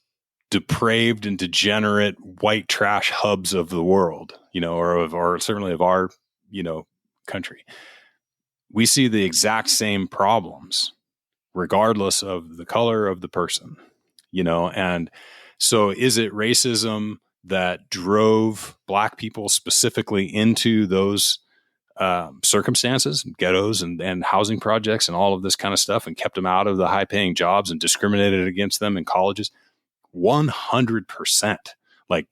depraved and degenerate white trash hubs of the world, or certainly of our, country. We see the exact same problems regardless of the color of the person, and so is it racism that drove black people specifically into those circumstances, ghettos and housing projects and all of this kind of stuff, and kept them out of the high paying jobs and discriminated against them in colleges? 100%. Like,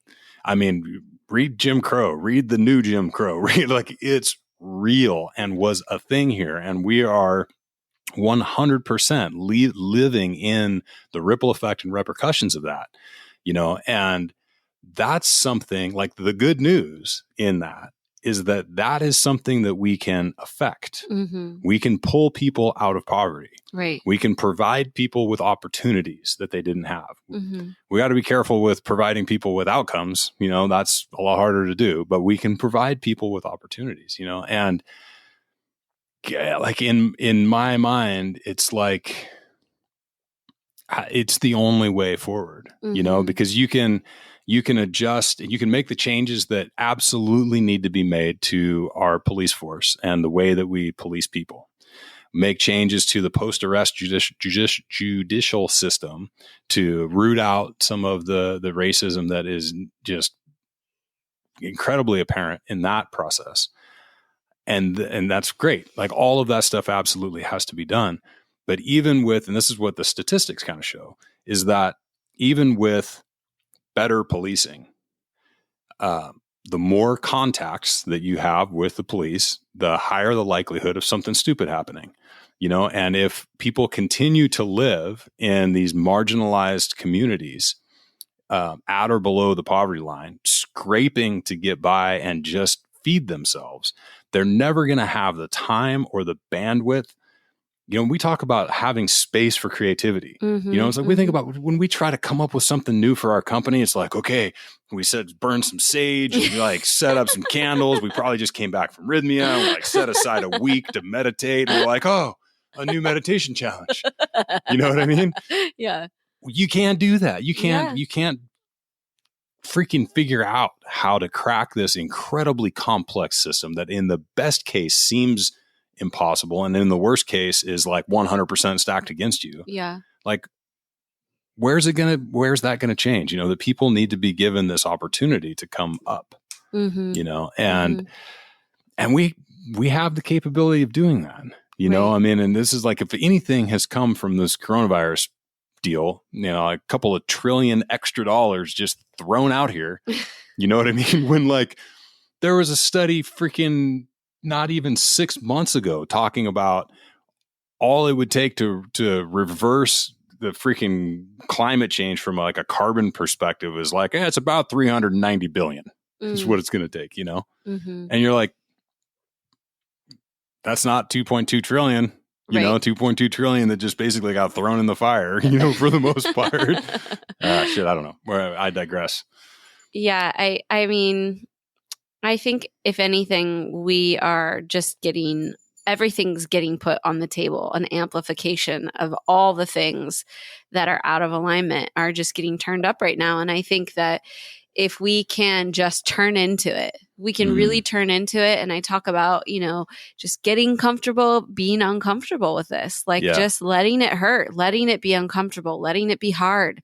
I mean, read Jim Crow, read the new Jim Crow, read, like, it's real and was a thing here. And we are 100% living in the ripple effect and repercussions of that, and that's something, like, the good news in that is that is something that we can affect. Mm-hmm. We can pull people out of poverty. Right. We can provide people with opportunities that they didn't have. Mm-hmm. We got to be careful with providing people with outcomes. That's a lot harder to do, but we can provide people with opportunities, and like in my mind, it's like, it's the only way forward, because you can adjust, you can make the changes that absolutely need to be made to our police force and the way that we police people. Make changes to the post-arrest judicial system to root out some of the racism that is just incredibly apparent in that process. And that's great. Like, all of that stuff absolutely has to be done. But even with, and this is what the statistics kind of show, is that even with better policing, the more contacts that you have with the police, the higher the likelihood of something stupid happening, and if people continue to live in these marginalized communities, at or below the poverty line, scraping to get by and just feed themselves, they're never going to have the time or the bandwidth. We talk about having space for creativity. Mm-hmm, it's like, we think about when we try to come up with something new for our company, it's like, okay, we said burn some sage and we like set up some candles. We probably just came back from Rhythmia and we like set aside a week to meditate. And we're like, oh, a new meditation challenge. You know what I mean? Yeah. You can't do that. You can't freaking figure out how to crack this incredibly complex system that in the best case seems impossible, and in the worst case is like 100% stacked against you. Yeah. Like, where's that going to change? The people need to be given this opportunity to come up, and we have the capability of doing that, I mean, and this is like, if anything has come from this coronavirus deal, a couple of trillion extra dollars just thrown out here, you know what I mean? When, like, there was a study freaking not even 6 months ago talking about all it would take to reverse the freaking climate change from like a carbon perspective is like, it's about 390 billion is what it's going to take, and you're like, that's not 2.2 trillion, 2.2 trillion that just basically got thrown in the fire, for the most part. Shit, I don't know. I digress. Yeah. I mean, I think if anything, we are just everything's getting put on the table. An amplification of all the things that are out of alignment are just getting turned up right now. And I think that if we can just turn into it, we can really turn into it. And I talk about, just getting comfortable, being uncomfortable with this, just letting it hurt, letting it be uncomfortable, letting it be hard.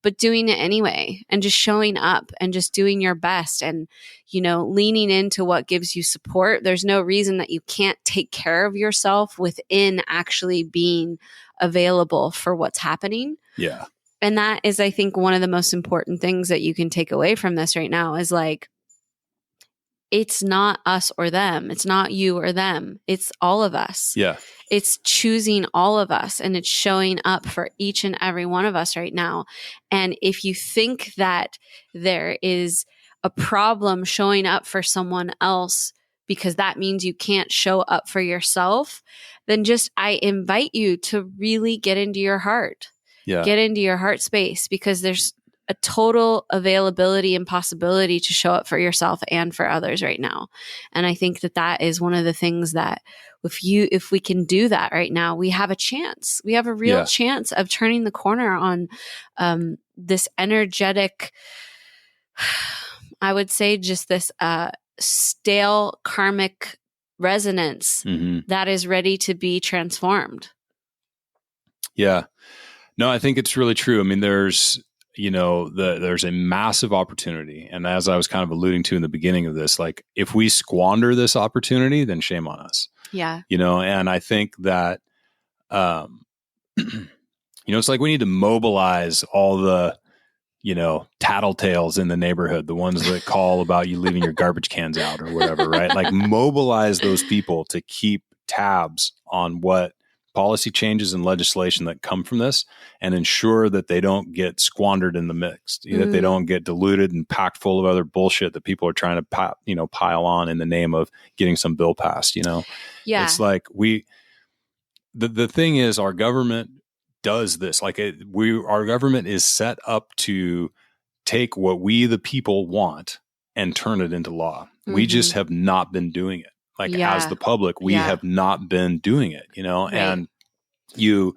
but doing it anyway and just showing up and just doing your best and, leaning into what gives you support. There's no reason that you can't take care of yourself within actually being available for what's happening. Yeah. And that is, I think, one of the most important things that you can take away from this right now is like, it's not us or them. It's not you or them. It's all of us. Yeah. It's choosing all of us, and it's showing up for each and every one of us right now. And if you think that there is a problem showing up for someone else because that means you can't show up for yourself, then I invite you to really get into your heart. Yeah. Get into your heart space, because there's a total availability and possibility to show up for yourself and for others right now. And I think that is one of the things that if we can do that right now, we have a chance. We have a real chance of turning the corner on this energetic, I would say just this stale karmic resonance that is ready to be transformed. Yeah. No, I think it's really true. I mean, there's a massive opportunity. And as I was kind of alluding to in the beginning of this, like if we squander this opportunity, then shame on us. Yeah. And I think that, it's like we need to mobilize all the, tattletales in the neighborhood, the ones that call about you leaving your garbage cans out or whatever, right? Like mobilize those people to keep tabs on what policy changes and legislation that come from this, and ensure that they don't get squandered in the mix, that they don't get diluted and packed full of other bullshit that people are trying to pile on in the name of getting some bill passed. Yeah. It's like the thing is, our government does this. Like our government is set up to take what we, the people, want and turn it into law. We just have not been doing it. Like as the public, we have not been doing it, right. And you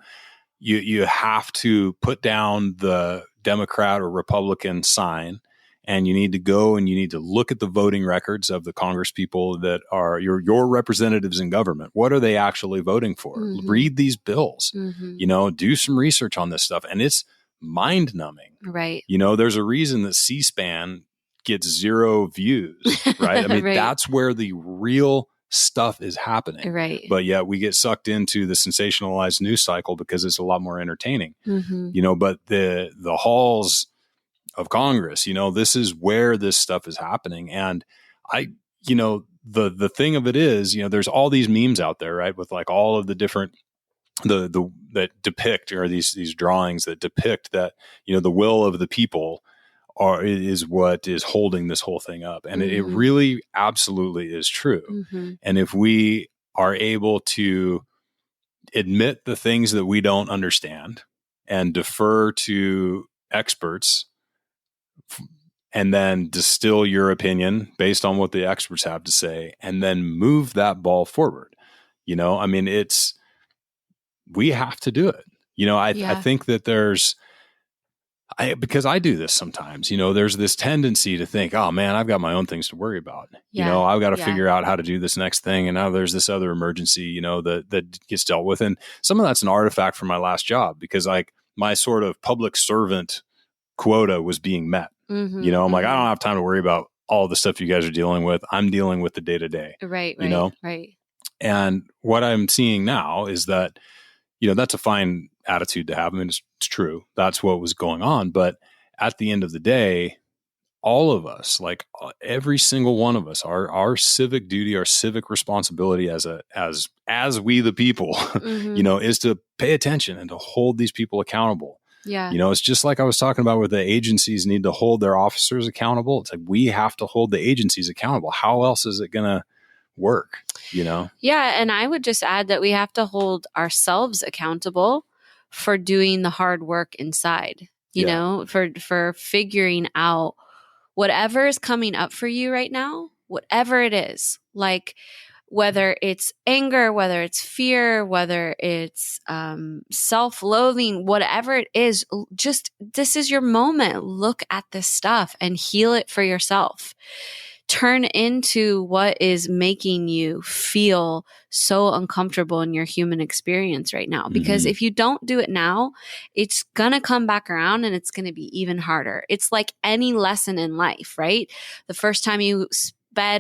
have to put down the Democrat or Republican sign, and you need to go and you need to look at the voting records of the Congress people that are your representatives in government. What are they actually voting for? Read these bills, do some research on this stuff. And it's mind numbing, right? There's a reason that C-SPAN gets 0 views, right? I mean, right. That's where the real stuff is happening. Right. But yet we get sucked into the sensationalized news cycle because it's a lot more entertaining, but the halls of Congress, this is where this stuff is happening. And the thing of it is, there's all these memes out there, right? With like all of the different, that depict, or these drawings that depict that, the will of the people is what is holding this whole thing up. And it really absolutely is true. And if we are able to admit the things that we don't understand and defer to experts, and then distill your opinion based on what the experts have to say, and then move that ball forward, I mean, we have to do it. I think that because I do this sometimes, there's this tendency to think, oh man, I've got my own things to worry about. I've got to figure out how to do this next thing. And now there's this other emergency, that gets dealt with. And some of that's an artifact from my last job, because like my sort of public servant quota was being met. I'm like, I don't have time to worry about all the stuff you guys are dealing with. I'm dealing with the day to day. Right. Right. And what I'm seeing now is that, that's a fine attitude to have. I mean, it's true. That's what was going on. But at the end of the day, all of us, like every single one of us, our civic duty, our civic responsibility as we the people, is to pay attention and to hold these people accountable. Yeah. It's just like I was talking about, where the agencies need to hold their officers accountable. It's like we have to hold the agencies accountable. How else is it going to work? Yeah. And I would just add that we have to hold ourselves accountable for doing the hard work inside, for figuring out whatever is coming up for you right now, whatever it is, like whether it's anger, whether it's fear, whether it's self-loathing, whatever it is, just this is your moment. Look at this stuff and heal it for yourself. turn into what is making you feel so uncomfortable in your human experience right now. Because if you don't do it now, it's going to come back around and it's going to be even harder. It's like any lesson in life, right? The first time you sped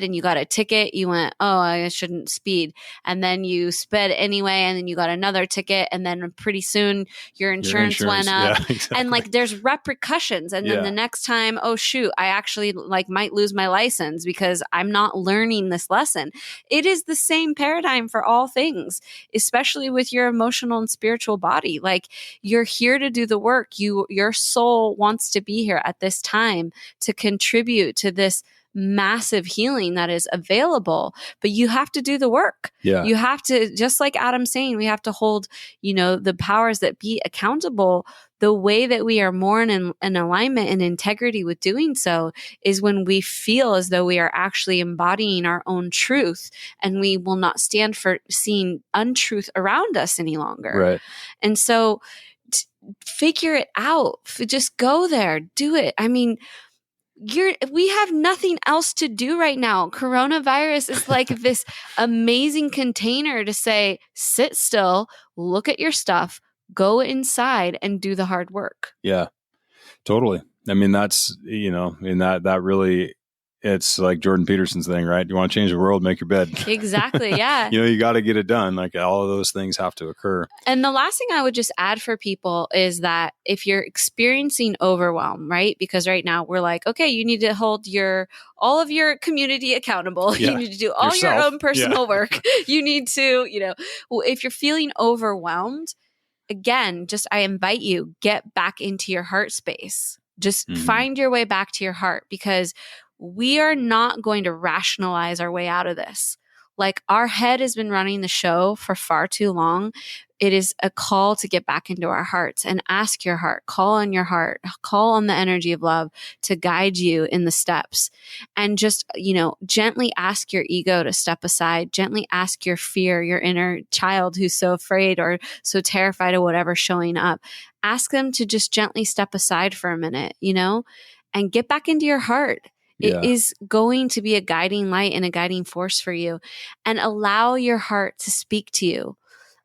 and you got a ticket, you went, oh, I shouldn't speed. And then you sped anyway, and then you got another ticket. And then pretty soon your insurance went up. Yeah, exactly. And like there's repercussions. And then the next time, oh shoot, I actually like might lose my license because I'm not learning this lesson. It is the same paradigm for all things, especially with your emotional and spiritual body. Like you're here to do the work. Your soul wants to be here at this time to contribute to this massive healing that is available, but you have to do the work. Yeah. You have to, just like Adam's saying, we have to hold, the powers that be accountable. The way that we are more in alignment and integrity with doing so is when we feel as though we are actually embodying our own truth, and we will not stand for seeing untruth around us any longer. Right. And so figure it out. Just go there, do it. I mean, we have nothing else to do right now. Coronavirus is like this amazing container to say, sit still, look at your stuff, go inside and do the hard work. Yeah, totally. I mean, that's, that really, it's like Jordan Peterson's thing, right? You want to change the world, make your bed. Exactly. Yeah. You got to get it done. Like all of those things have to occur. And the last thing I would just add for people is that if you're experiencing overwhelm, right? Because right now we're like, okay, you need to hold all of your community accountable. Yeah. You need to do all your own personal work. You need to, if you're feeling overwhelmed, again, I invite you, get back into your heart space. Just find your way back to your heart, because we are not going to rationalize our way out of this. Like our head has been running the show for far too long. It is a call to get back into our hearts and ask your heart, call on your heart, call on the energy of love to guide you in the steps. And just, gently ask your ego to step aside, gently ask your fear, your inner child who's so afraid or so terrified of whatever's showing up. Ask them to just gently step aside for a minute, and get back into your heart. It is going to be a guiding light and a guiding force for you. And allow your heart to speak to you.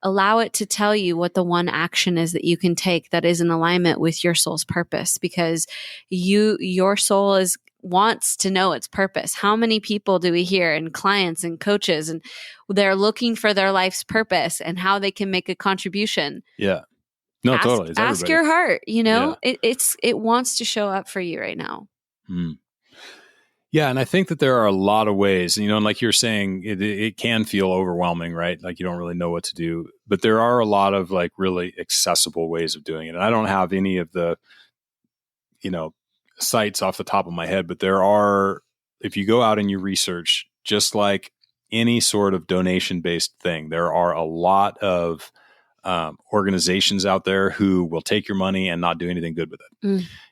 Allow it to tell you what the one action is that you can take that is in alignment with your soul's purpose, because your soul wants to know its purpose. How many people do we hear, and clients and coaches, and they're looking for their life's purpose and how they can make a contribution. Yeah. No, totally. It's ask your heart, it wants to show up for you right now. Yeah. And I think that there are a lot of ways, and like you're saying, it can feel overwhelming, right? Like you don't really know what to do, but there are a lot of like really accessible ways of doing it. And I don't have any of the, sites off the top of my head, but there are, if you go out and you research, just like any sort of donation-based thing, there are a lot of organizations out there who will take your money and not do anything good with it.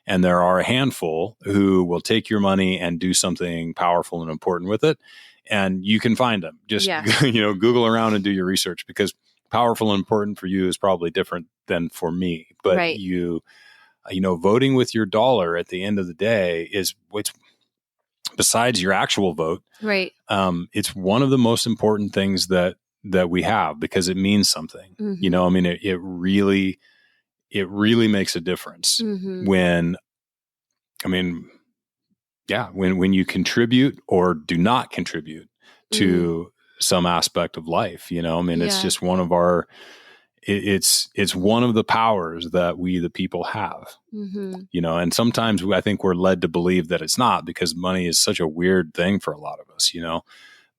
And there are a handful who will take your money and do something powerful and important with it. And you can find them. Just, Google around and do your research, because powerful and important for you is probably different than for me. But right. Voting with your dollar at the end of the day is what's, besides your actual vote. Right. It's one of the most important things that we have, because it means something. It really makes a difference when you contribute or do not contribute to some aspect of life. It's just one of our, it's one of the powers that we, the people, have, and sometimes I think we're led to believe that it's not, because money is such a weird thing for a lot of us,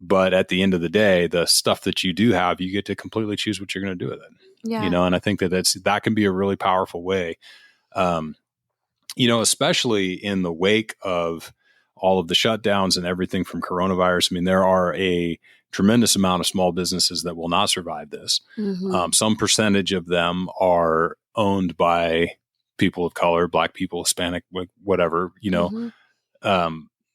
But at the end of the day, the stuff that you do have, you get to completely choose what you're going to do with it. Yeah. And I think that can be a really powerful way, especially in the wake of all of the shutdowns and everything from coronavirus. There are a tremendous amount of small businesses that will not survive this. Some percentage of them are owned by people of color, Black people, Hispanic, whatever,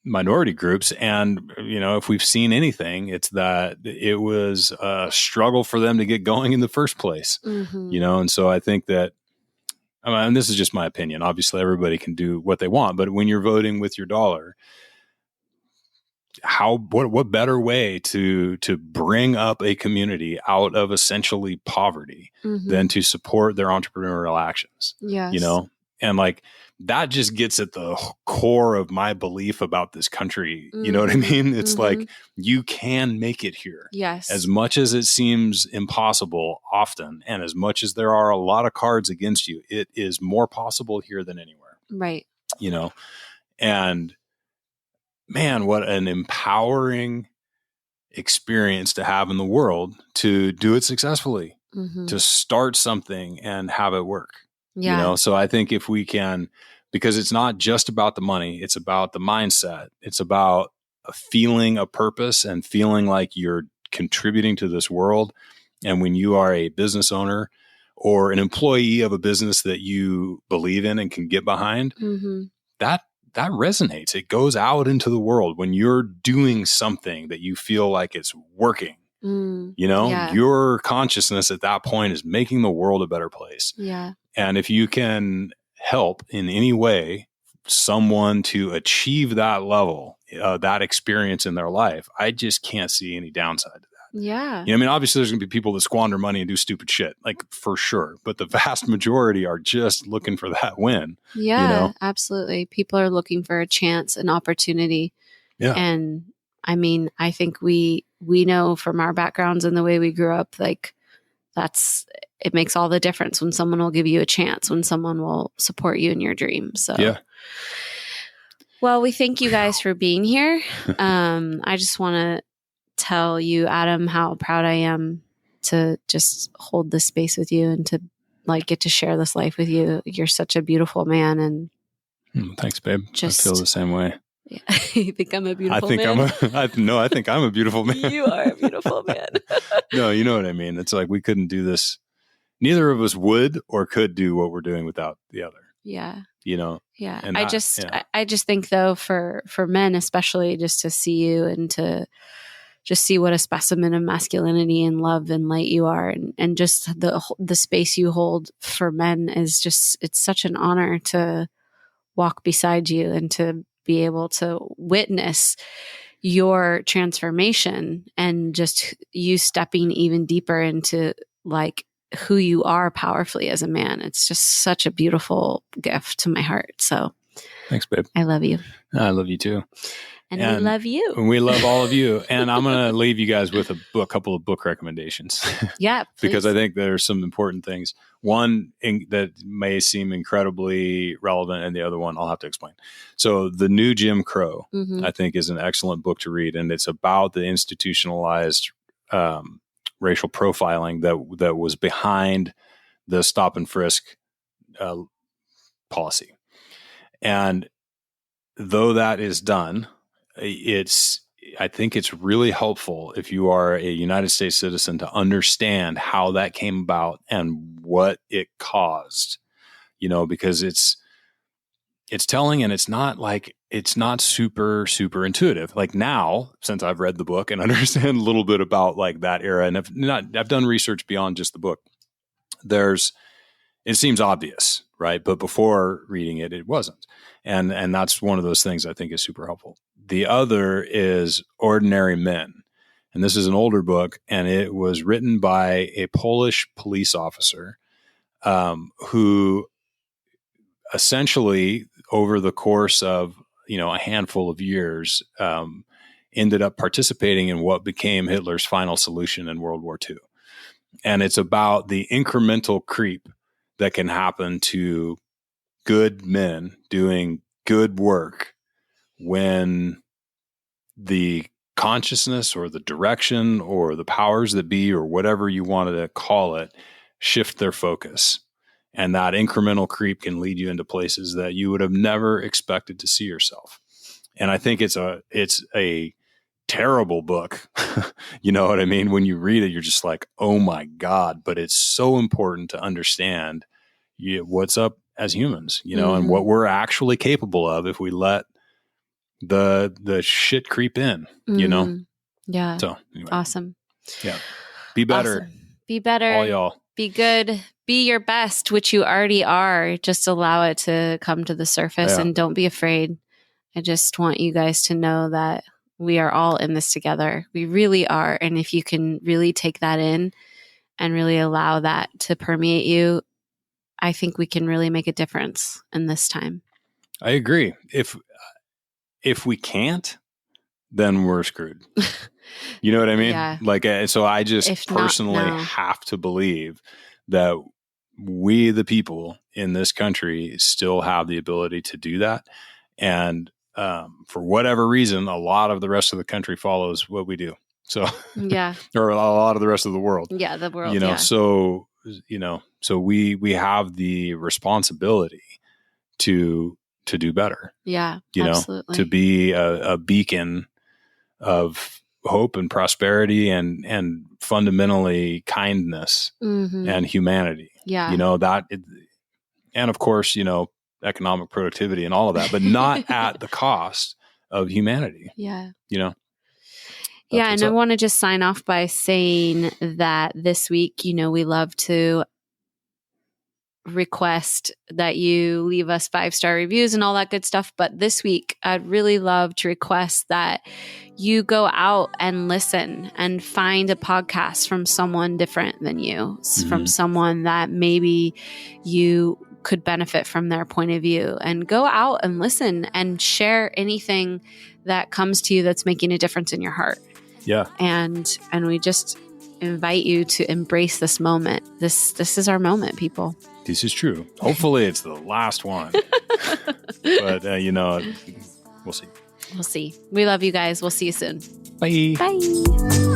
minority groups. And, if we've seen anything, it's that it was a struggle for them to get going in the first place, and so I think that, and this is just my opinion, obviously everybody can do what they want, but when you're voting with your dollar, what better way to bring up a community out of essentially poverty than to support their entrepreneurial actions? Yes. You know, and like that just gets at the core of my belief about this country. You know what I mean? It's like you can make it here. Yes. As much as it seems impossible often, and as much as there are a lot of cards against you, it is more possible here than anywhere. Right. You know, and man, what an empowering experience to have in the world to do it successfully, to start something and have it work. Yeah. You know, so I think if we can, because it's not just about the money, it's about the mindset. It's about a feeling of purpose and feeling like you're contributing to this world. And when you are a business owner or an employee of a business that you believe in and can get behind, that resonates. It goes out into the world when you're doing something that you feel like it's working. You know, your consciousness at that point is making the world a better place. Yeah. And if you can help in any way someone to achieve that level, that experience in their life, I just can't see any downside to that. Yeah. You know, I mean, obviously there's going to be people that squander money and do stupid shit, like for sure. But the vast majority are just looking for that win. Yeah, you know? Absolutely. People are looking for a chance, an opportunity. Yeah. And I mean, I think we know from our backgrounds and the way we grew up, like it makes all the difference when someone will give you a chance, when someone will support you in your dream. So, yeah. Well, we thank you guys for being here. I just want to tell you, Adam, how proud I am to just hold this space with you and to like get to share this life with you. You're such a beautiful man. And thanks, babe. I feel the same way. Yeah. You think I'm a beautiful man? I think I'm a beautiful man. You are a beautiful man. No, you know what I mean? It's like we couldn't do this. Neither of us would or could do what we're doing without the other. Yeah. You know? Yeah. And I just think though, for men, especially, just to see you and to just see what a specimen of masculinity and love and light you are. And just the space you hold for men is just, it's such an honor to walk beside you and to be able to witness your transformation and just you stepping even deeper into like who you are powerfully as a man. It's just such a beautiful gift to my heart. So thanks, babe. I love you. I love you too. And we love you. And we love all of you. And I'm going to leave you guys with a couple of book recommendations. Yeah. Because I think there's some important things. One that may seem incredibly relevant, and the other one I'll have to explain. So The New Jim Crow, I think, is an excellent book to read. And it's about the institutionalized racial profiling that was behind the stop and frisk policy. And though that is done, I think it's really helpful if you are a United States citizen to understand how that came about and what it caused, you know, because it's telling, and it's not super, super intuitive. Like now, since I've read the book and understand a little bit about like that era, and I've done research beyond just the book, it seems obvious, right? But before reading it, it wasn't. And that's one of those things I think is super helpful. The other is Ordinary Men. And this is an older book, and it was written by a Polish police officer who essentially, over the course of, a handful of years, ended up participating in what became Hitler's final solution in World War II. And it's about the incremental creep that can happen to good men doing good work when the consciousness or the direction or the powers that be or whatever you wanted to call it shift their focus. And that incremental creep can lead you into places that you would have never expected to see yourself. And I think it's a terrible book. You know what I mean? When you read it, you're just like, oh my God. But it's so important to understand what's up as humans, and what we're actually capable of if we let the shit creep in, Yeah. So anyway. Awesome. Yeah. Be better. Awesome. Be better. All y'all. Be good. Be your best, which you already are. Just allow it to come to the surface and don't be afraid. I just want you guys to know that we are all in this together. We really are. And if you can really take that in and really allow that to permeate you, I think we can really make a difference in this time. I agree. If we can't, then we're screwed. You know what I mean? Yeah. Like, so I just If not personally now. have to believe that we, the people in this country, still have the ability to do that. And for whatever reason, a lot of the rest of the country follows what we do. So, Yeah. or a lot of the rest of the world. Yeah. The world. You know, yeah. so, you know, so we have the responsibility to do better. Yeah. You know, absolutely. to be a beacon of hope and prosperity and fundamentally kindness and humanity. Yeah. You know, and of course, you know, economic productivity and all of that, but not at the cost of humanity. Yeah. You know? Yeah. And I want to just sign off by saying that this week, you know, we love to request that you leave us 5-star reviews and all that good stuff. But this week, I'd really love to request that you go out and listen and find a podcast from someone different than you, from someone that maybe you could benefit from their point of view, and go out and listen and share anything that comes to you that's making a difference in your heart. Yeah. And we just invite you to embrace this moment. This is our moment, people. This is true. Hopefully it's the last one. But, you know, we'll see. We'll see. We love you guys. We'll see you soon. Bye. Bye.